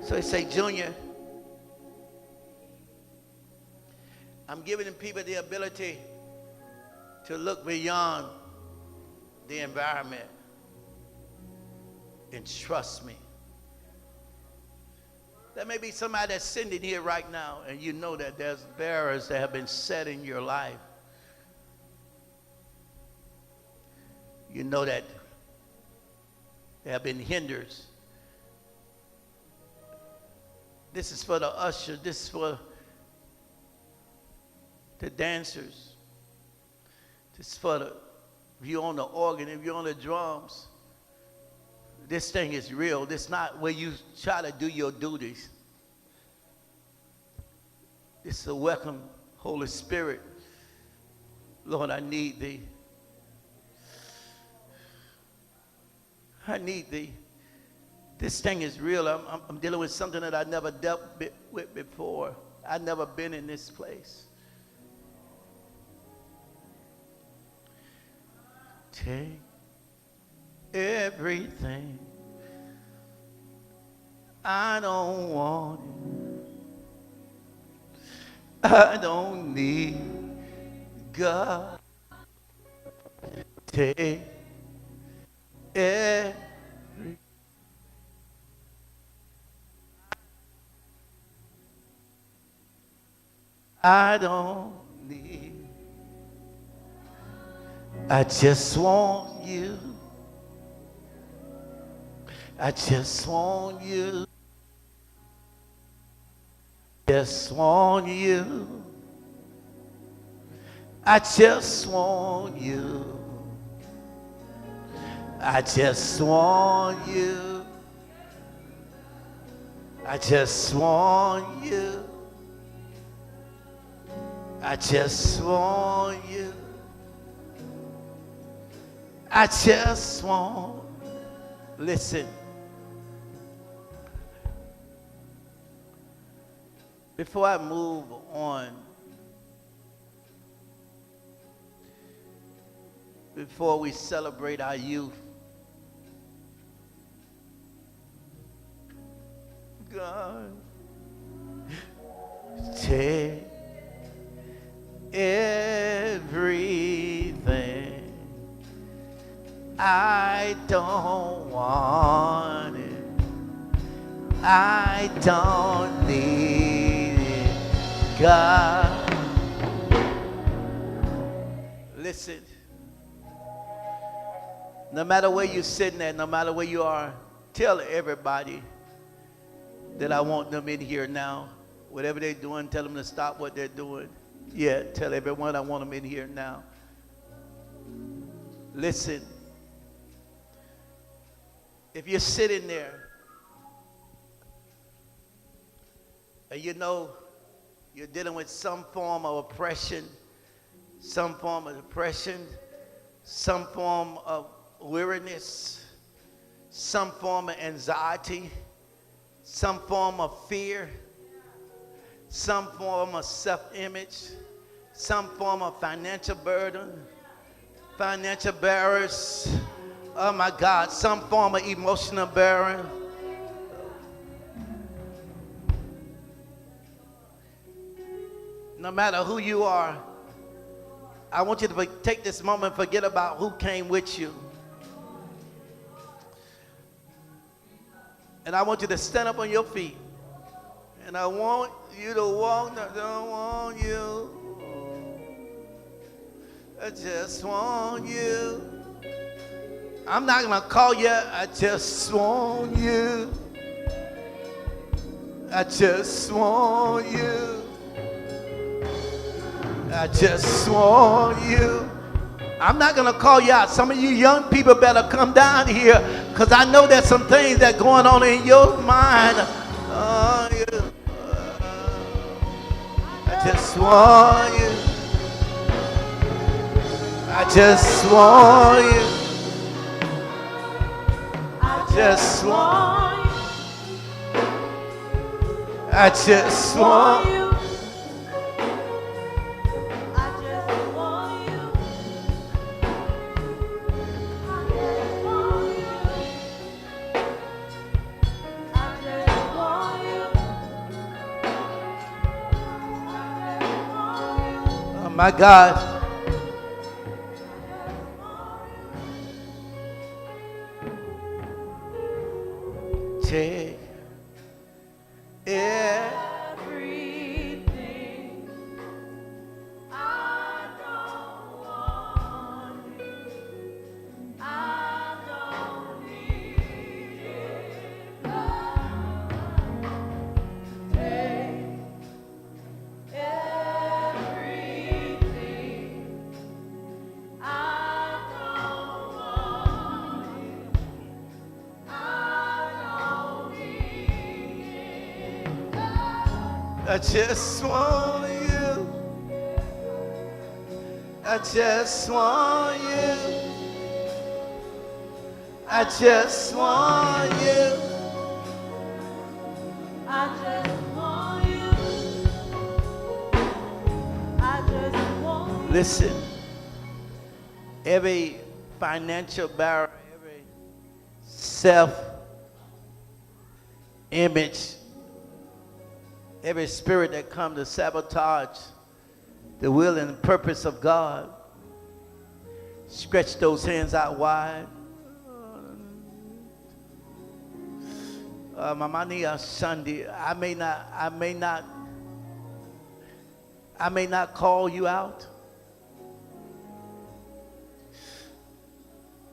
Speaker 1: So he say, Junior, I'm giving people the ability to look beyond the environment and trust me. There may be somebody that's sitting here right now and you know that there's barriers that have been set in your life. You know that there have been hinders. This is for the usher. This is for the dancers. This is for the, if you're on the organ, if you're on the drums. This thing is real. This is not where you try to do your duties. This is a welcome, Holy Spirit. Lord, I need thee. I need thee. This thing is real. I'm dealing with something that I never dealt with before. I've never been in this place. Take everything. I don't want it. I don't need God. Take everything. I don't need. I just want you. I just want you. Just want you. I just want you. I just want you. I just want you. I just want you. I just want. Listen. Before I move on, before we celebrate our youth, God, take everything. I don't want it. I don't need it. God. Listen. No matter where you're sitting at, no matter where you are, tell everybody that I want them in here now. Whatever they're doing, tell them to stop what they're doing. Yeah, tell everyone I want them in here now. Listen. If you're sitting there and you know you're dealing with some form of oppression, some form of depression, some form of weariness, some form of anxiety, some form of fear, some form of self-image, some form of financial burden, financial barriers, oh my God, some form of emotional burden. No matter who you are, I want you to take this moment and forget about who came with you. And I want you to stand up on your feet. And I want you to walk. I don't want you. I just want you. I'm not going to call you. I just want you. I just want you. I just want you. I'm not going to call you out. Some of you young people better come down here because I know there's some things that are going on in your mind. Oh, yeah. I just want you. I just want you. I just want you. I just want you. my God. Take
Speaker 4: Everything I don't want you. I don't need it. Take everything I don't want you. I don't need it.
Speaker 1: I just want you. I just want you. I just want you.
Speaker 4: I just want you. I just want you.
Speaker 1: Listen, every financial barrier, every self-image, every spirit that comes to sabotage the will and purpose of God, stretch those hands out wide. Mamania Sunday, I may not call you out,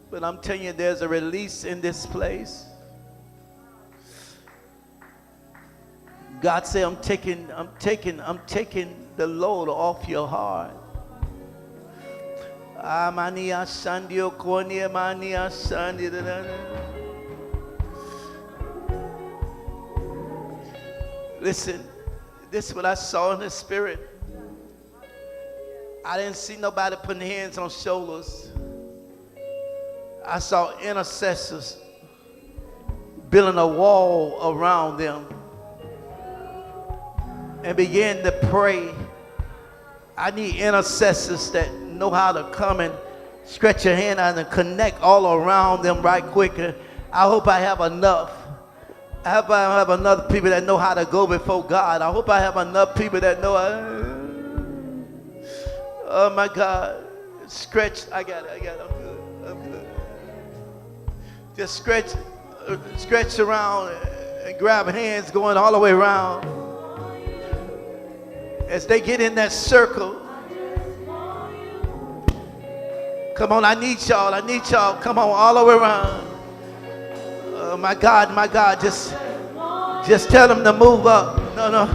Speaker 1: but I'm telling you, there's a release in this place. God said, I'm taking the load off your heart. Amania Sandio Konia Mania Sandi. Listen, this is what I saw in the spirit. I didn't see nobody putting hands on shoulders. I saw intercessors building a wall around them and began to pray. I need intercessors that know how to come and stretch your hand out and connect all around them right quicker. I hope I have enough. I hope I have enough people that know how to go before God. I hope I have enough people that know. Oh my God. Stretch. I got it. I'm good. Just stretch around and grab hands going all the way around. As they get in that circle. Come on, I need y'all. Come on, all the way around. Oh my God, just tell them to move up. No.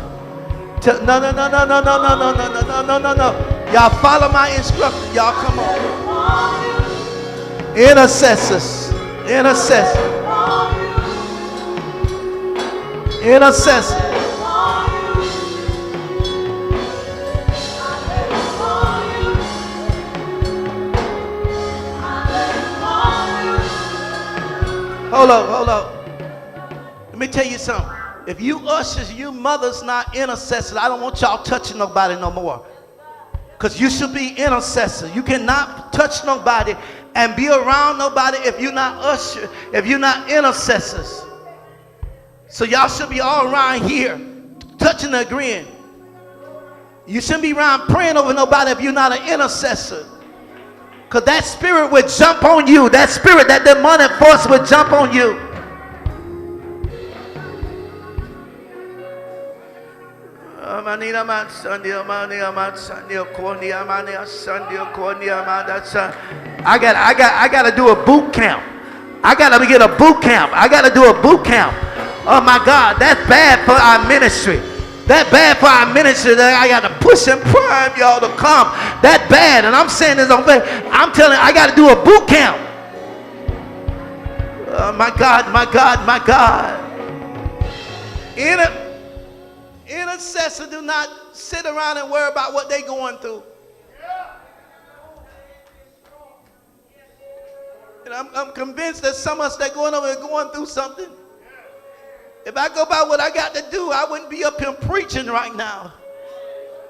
Speaker 1: Y'all follow my instructions. Y'all come on. Intercessors. Hold up. Let me tell you something. If you ushers, you mothers not intercessors, I don't want y'all touching nobody no more. Because you should be intercessors. You cannot touch nobody and be around nobody if you're not usher, if you're not intercessors. So y'all should be all around here, touching and agreeing. You shouldn't be around praying over nobody if you're not an intercessor. Because that spirit would jump on you. That spirit, that demonic force would jump on you. I gotta do a boot camp. I gotta get a boot camp. I gotta do a boot camp. Oh my God, that's bad for our ministry. That bad for our ministry that I got to push and prime y'all to come. That bad. And I'm saying this on faith. I'm telling you, I got to do a boot camp. My God. Intercessors do not sit around and worry about what they're going through. And I'm convinced that some of us that going over and going through something. If I go by what I got to do, I wouldn't be up here preaching right now.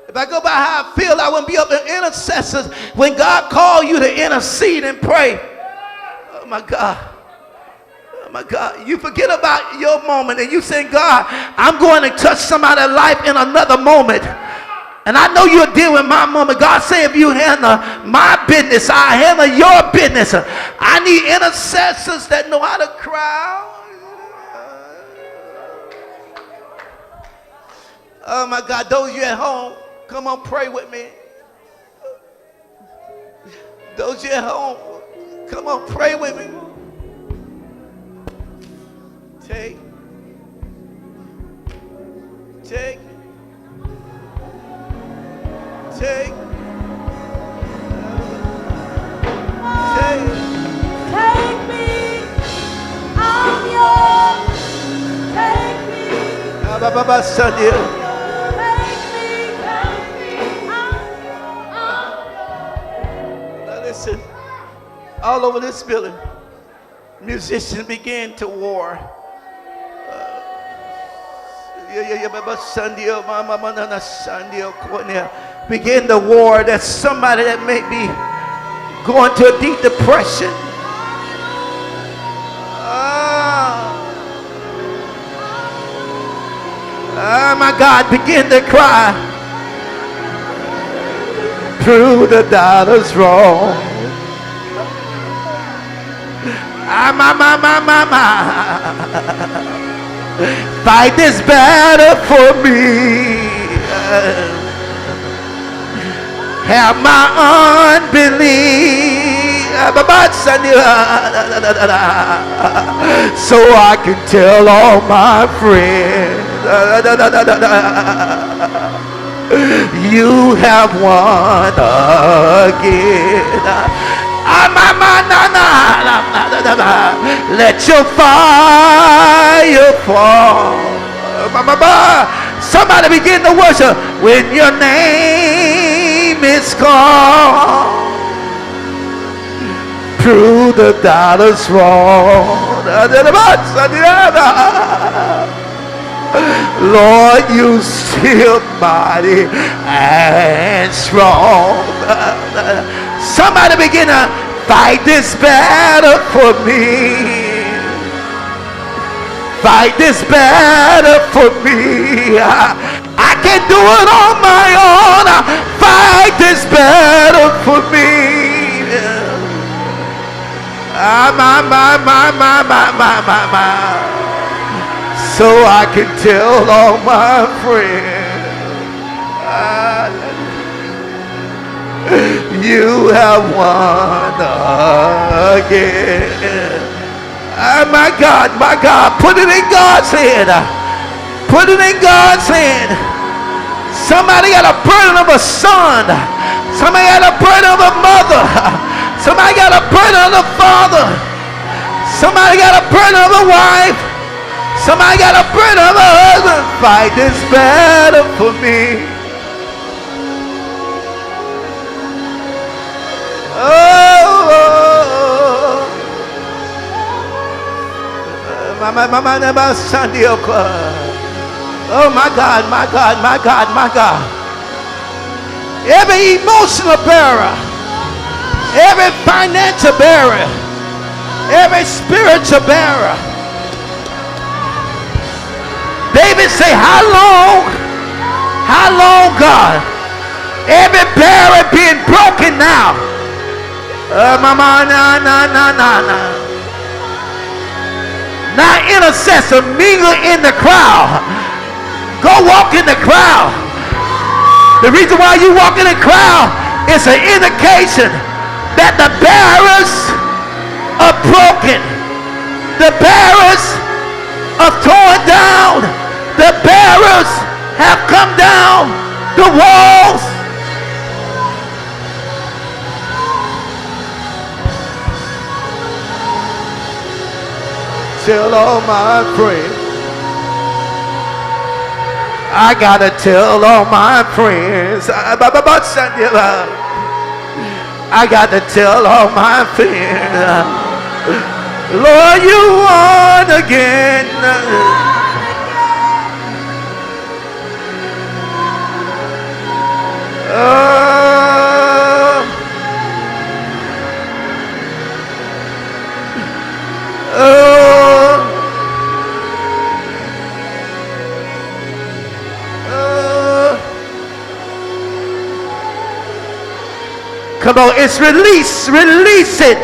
Speaker 1: If I go by how I feel, I wouldn't be up in intercessors. When God called you to intercede and pray, oh my God, you forget about your moment and you say, God, I'm going to touch somebody's life in another moment. And I know you'll deal with my moment. God said, if you handle my business, I handle your business. I need intercessors that know how to cry. Oh my God, those of you at home, come on, pray with me. Those of you at home, come on, pray with me. Take. Take. Take. Take.
Speaker 4: Take me, I'm yours. Take me,
Speaker 1: Son, yeah.
Speaker 4: take me, I'm
Speaker 1: Now listen, all over this building, musicians began to war. Begin the war. That's somebody that may be going to a deep depression. Oh my God, begin to cry. Prove the dollars wrong. Fight this battle for me. Have my unbelief. So I can tell all my friends. You have won again. Let your fire fall. Somebody begin to worship when your name is called. Prove the dollars wrong. Lord, you still mighty and strong. Somebody begin to fight this battle for me. Fight this battle for me. I can't do it on my own. Fight this battle for me. So I can tell all my friends, you have won again. My God, put it in God's hand. Put it in God's hand. Somebody got a burden of a son. Somebody got a burden of a mother. Somebody got a burden of a father. Somebody got a burden of a wife. Somebody got a burden of a husband. Fight this battle for me. Oh my God, my God, my God, my God. Every emotional barrier, every financial barrier, every spiritual barrier. David say, how long, God? Every barrier being broken now. Now intercessor, mingle in the crowd. Go walk in the crowd. The reason why you walk in the crowd is an indication that the barriers are broken. The barriers are torn down. The barriers have come down. The walls. Tell all my friends. I gotta tell all my friends. I gotta tell all my friends. Lord, you won again. Come on, it's release. Release it.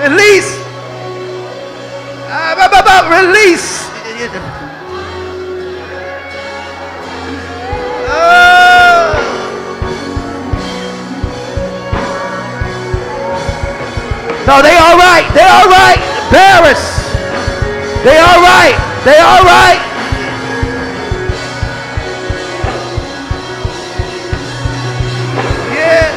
Speaker 1: Release. Release. No, they all right. They all right. Paris. They all right. They all right. Yeah.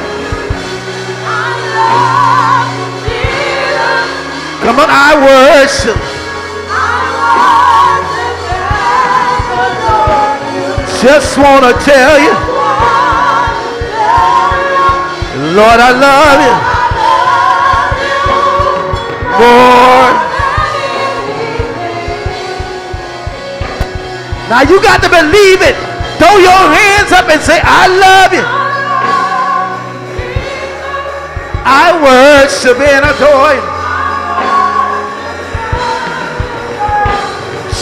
Speaker 1: Come on, I worship. Just want to tell you, Lord, I love you more. Now you got to believe it. Throw your hands up and say, I love you. I worship and adore you.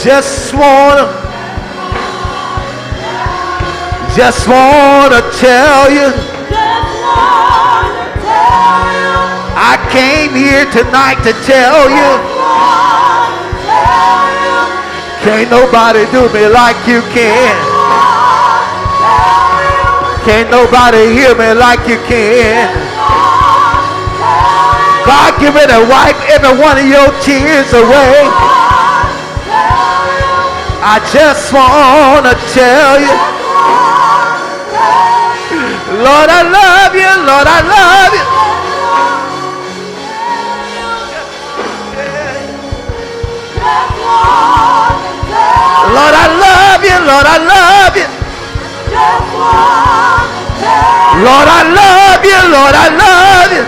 Speaker 1: Just wanna tell you, I came here tonight to tell you, can't nobody do me like you can. Can't nobody hear me like you can. God, give me to wipe every one of your tears away. I just wanna tell you, Lord, I love you. Lord, I love you. Lord, I love you. Lord, I love you. Lord, I love you. Lord, I love you.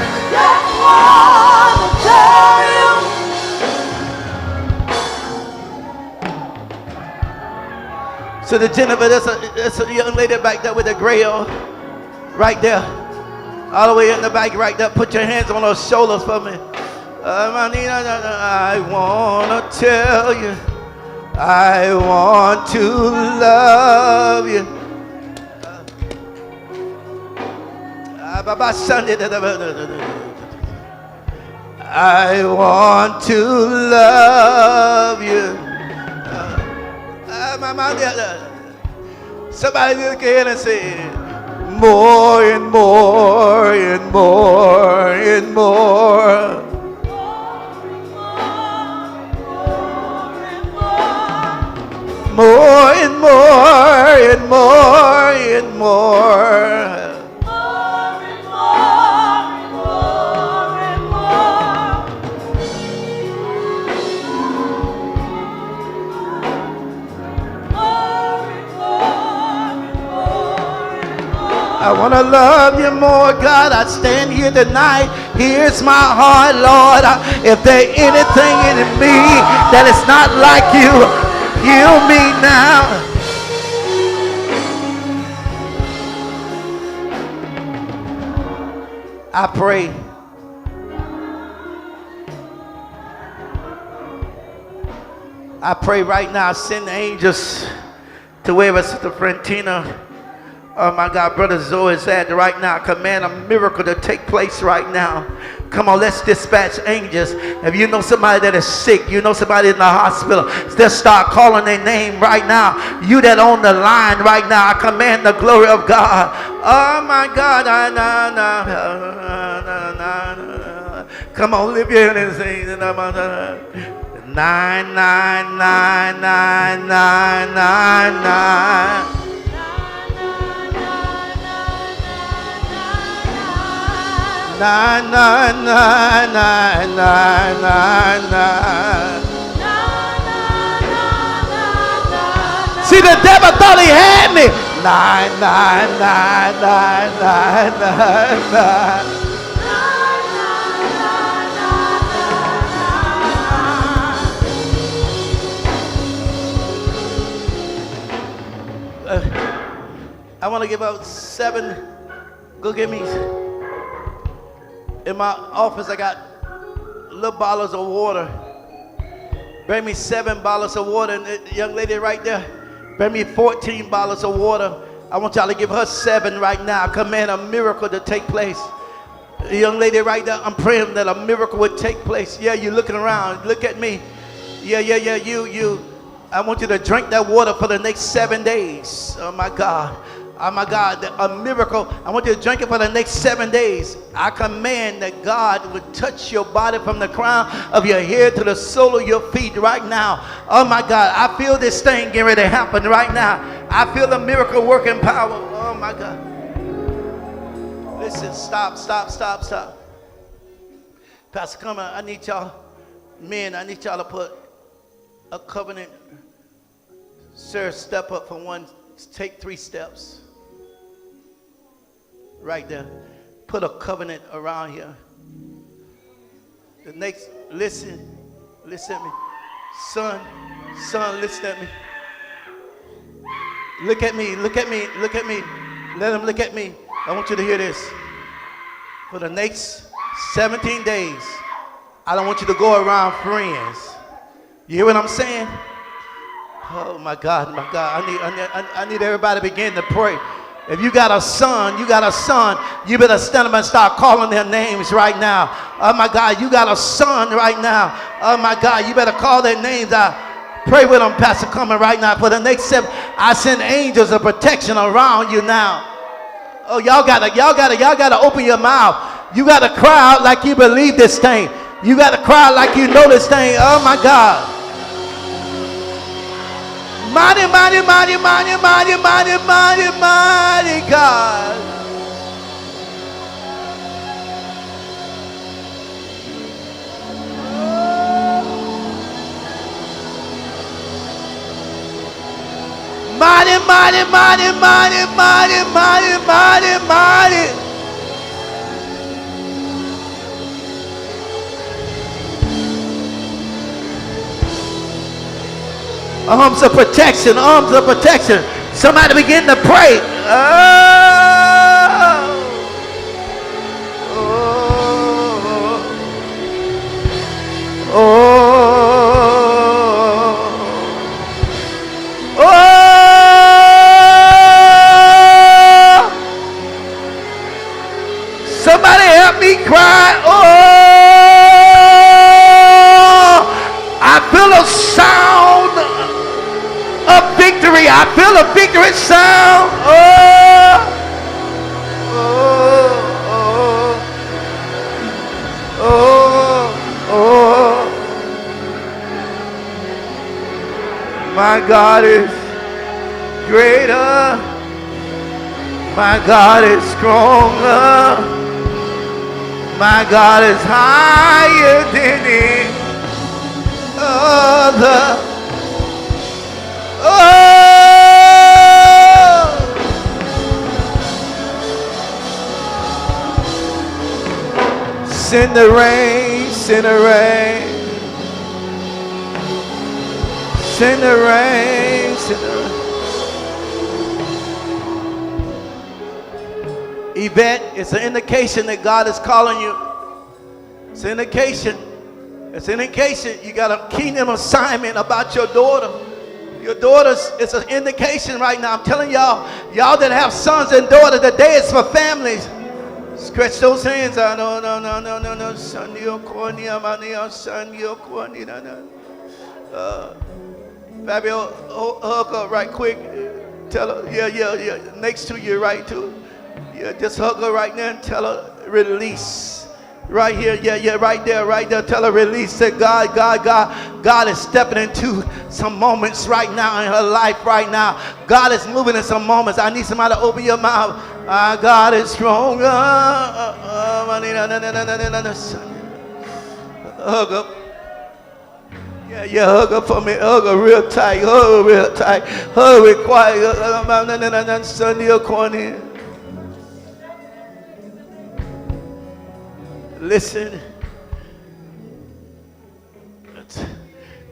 Speaker 1: So the Jennifer, that's a young lady back there with the gray on. Right there, all the way in the back, right there. Put your hands on those shoulders for me. I wanna tell you, I want to love you. I want to love you. Somebody look ahead and say, more and more and more and more. More and more and more and more. I want to love you more, God. I stand here tonight. Here's my heart, Lord. If there's anything in me that is not like you, heal me now. I pray. I pray right now, send angels to wherever Sister Frentina, oh my God, Brother Zoe is at right now. Command a miracle to take place right now. Come on, let's dispatch angels. If you know somebody that is sick, you know somebody in the hospital, just start calling their name right now. You that on the line right now, I command the glory of God. Oh my God. Come on, lift your hand and sing. 9999999. Nine, nine, nine, nine, nine, nine, nine. See, the devil thought he had me. 9999999. I want to give out 7. Go get me. In my office, I got little bottles of water. Bring me 7 bottles of water. And the young lady right there, bring me 14 bottles of water. I want y'all to give her 7 right now. Command a miracle to take place. The young lady right there, I'm praying that a miracle would take place. Yeah, you're looking around. Look at me. Yeah, you. I want you to drink that water for the next 7 days. Oh my God. Oh my God, a miracle. I want you to drink it for the next 7 days. I command that God would touch your body from the crown of your head to the sole of your feet right now. Oh my God, I feel this thing getting ready to happen right now. I feel the miracle working power. Oh my God. Listen, stop. Pastor Comer, I need y'all, men, I need y'all to put a covenant. Sir, step up for one. Take 3 steps. Right there. Put a covenant around here. The next, listen at me. Son, listen at me. Look at me. Let him look at me. I want you to hear this. For the next 17 days, I don't want you to go around friends. You hear what I'm saying? Oh my God. I need everybody to begin to pray. If you got a son, you better stand up and start calling their names right now. Oh my God, you got a son right now. Oh my God, you better call their names out. Pray with them, Pastor, coming right now. For the next 7, I send angels of protection around you now. Oh, y'all gotta open your mouth. You gotta cry out like you believe this thing. You gotta cry out like you know this thing. Oh my God. Mighty God. Mighty. Arms of protection. Somebody begin to pray. Somebody help me cry. I feel a sound of victory. I feel a victory sound. My God is greater. My God is stronger. My God is higher than any other. Send the rain. Send the rain. Yvette, it's an indication that God is calling you. It's an indication. You got a kingdom assignment about your daughter. Your daughters, it's an indication right now. I'm telling y'all that have sons and daughters, the day is for families. Stretch those hands out. No. Fabio, hug her right quick. Tell her, yeah. Next to you, right too. Yeah, just hug her right now and tell her release. Right here, yeah, right there. Tell her release. Say, God is stepping into some moments right now in her life right now. God is moving in some moments. I need somebody to open your mouth. God is stronger. Hug her. Yeah, hug her for me. Hug her real tight. Hug her quiet. Sunday corner. Listen.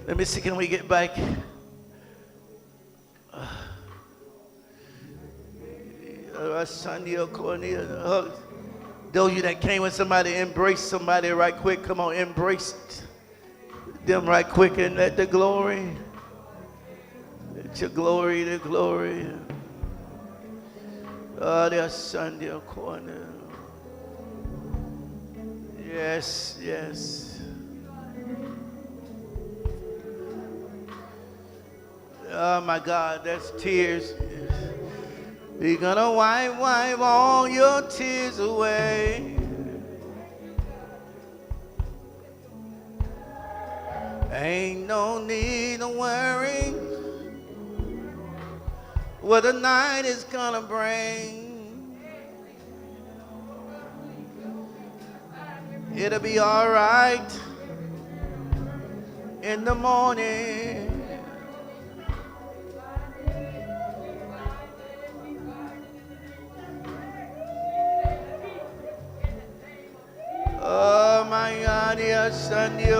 Speaker 1: Let me see, can we get back? Those of you that came with somebody, embrace somebody right quick. Come on, embrace. them right quick and let the glory, let your glory, the glory. Oh, there's Sunday corner. Yes, yes. Oh my God, that's tears. He's gonna wipe all your tears away. Ain't no need of worrying what the night is gonna bring. It'll be all right in the morning. Oh my God, yes, Sunday,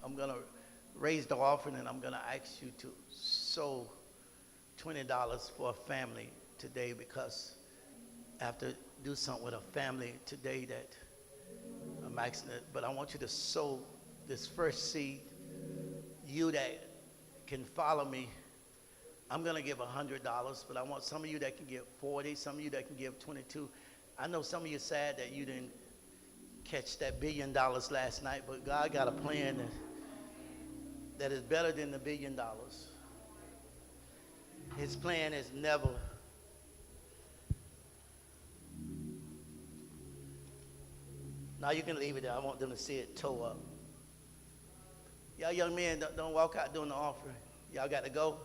Speaker 1: I'm gonna raise the offering, and I'm gonna ask you to sow $20 for a family today, because I have to do something with a family today that I'm asking it. But I want you to sow this first seed. You that can follow me, I'm gonna give $100, but I want some of you that can give 40, some of you that can give 22. I know some of you sad that you didn't catch that $1 billion last night, but God got a plan that is better than the $1 billion. His plan is never. Now you can leave it there. I want them to see it toe up. Y'all young men, don't walk out doing the offering. Y'all got to go?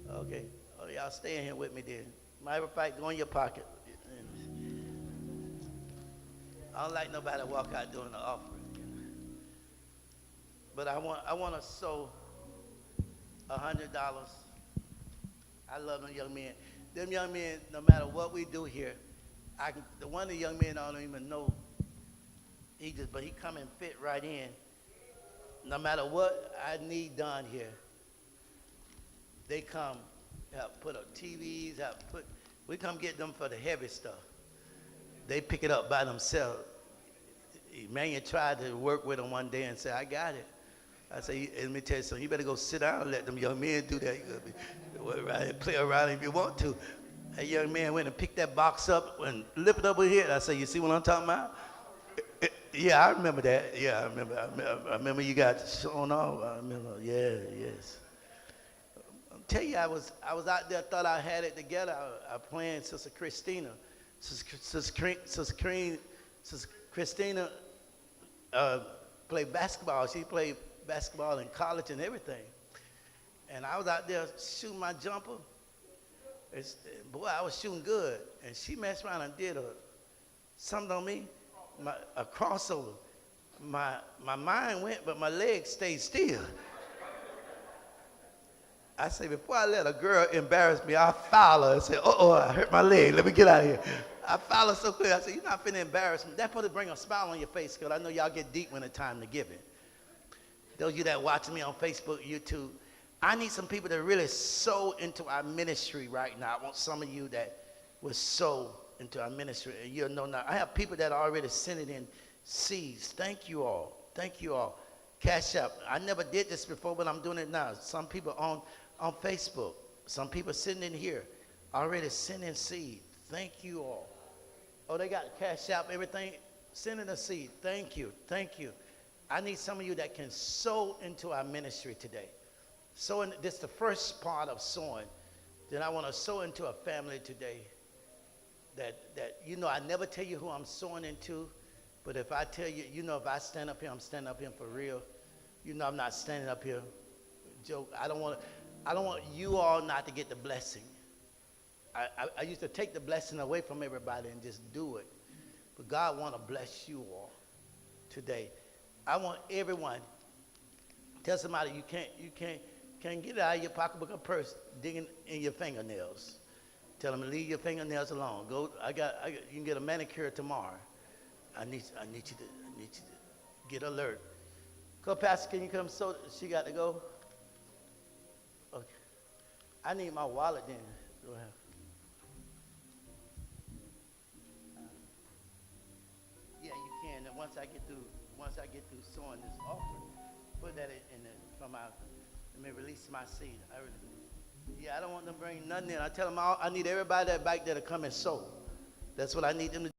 Speaker 1: Okay. Oh, y'all stay in here with me then. Matter of fact, go in your pocket. I don't like nobody to walk out doing the offering. But I want to sow $100. I love them young men. Them young men, no matter what we do here, the one of the young men I don't even know, but he come and fit right in. No matter what I need done here, they come, help put up TVs, we come get them for the heavy stuff. They pick it up by themselves. Emmanuel tried to work with them one day and said, I got it. I say, let me tell you something, you better go sit down and let them young men do that. Play around if you want to. That young man went and picked that box up and lifted it over here. I say, you see what I'm talking about? Yeah, I remember that. Yeah, I remember you got shown off. I remember, yes. I'll tell you, I was out there, thought I had it together. I playing Sister Christina. Sister Christina played basketball. She played basketball in college and everything. And I was out there shooting my jumper. Boy, I was shooting good. And she messed around and did something on me, a crossover. My mind went, but my legs stayed still. I say, before I let a girl embarrass me, I foul her and say, I hurt my leg. Let me get out of here. I foul her so quick. I say, you're not finna embarrass me. That's supposed to bring a smile on your face, because I know y'all get deep when it's time to give it. Those of you that watch me on Facebook, YouTube, I need some people that really sow into our ministry right now. I want some of you that will sow into our ministry. And you'll know now. I have people that are already sending in seeds. Thank you all. Thank you all. Cash App. I never did this before, but I'm doing it now. Some people on Facebook. Some people sitting in here already sending seed. Thank you all. Oh, they got Cash App, everything. Sending a seed. Thank you. Thank you. I need some of you that can sow into our ministry today. Sowing, this is the first part of sowing. Then I want to sow into a family today that I never tell you who I'm sowing into, but if I tell you, if I stand up here, I'm standing up here for real. I'm not standing up here joke. I don't want you all not to get the blessing. I used to take the blessing away from everybody and just do it. But God want to bless you all today. I want everyone, tell somebody you can't get it out of your pocketbook or purse digging in your fingernails. Tell them to leave your fingernails alone. Go. You can get a manicure tomorrow. I need you to get alert. Go, Pastor, can you come? So she got to go. Okay. I need my wallet then. Go ahead. Yeah, you can. And once I get through sowing this offering, put that in from my. Let me release my seed. I don't want them to bring nothing in. I tell them I need everybody that back there to come and sow. That's what I need them to do.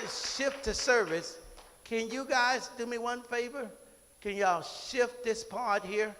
Speaker 1: shift to service, can you guys do me one favor? Can y'all shift this part here?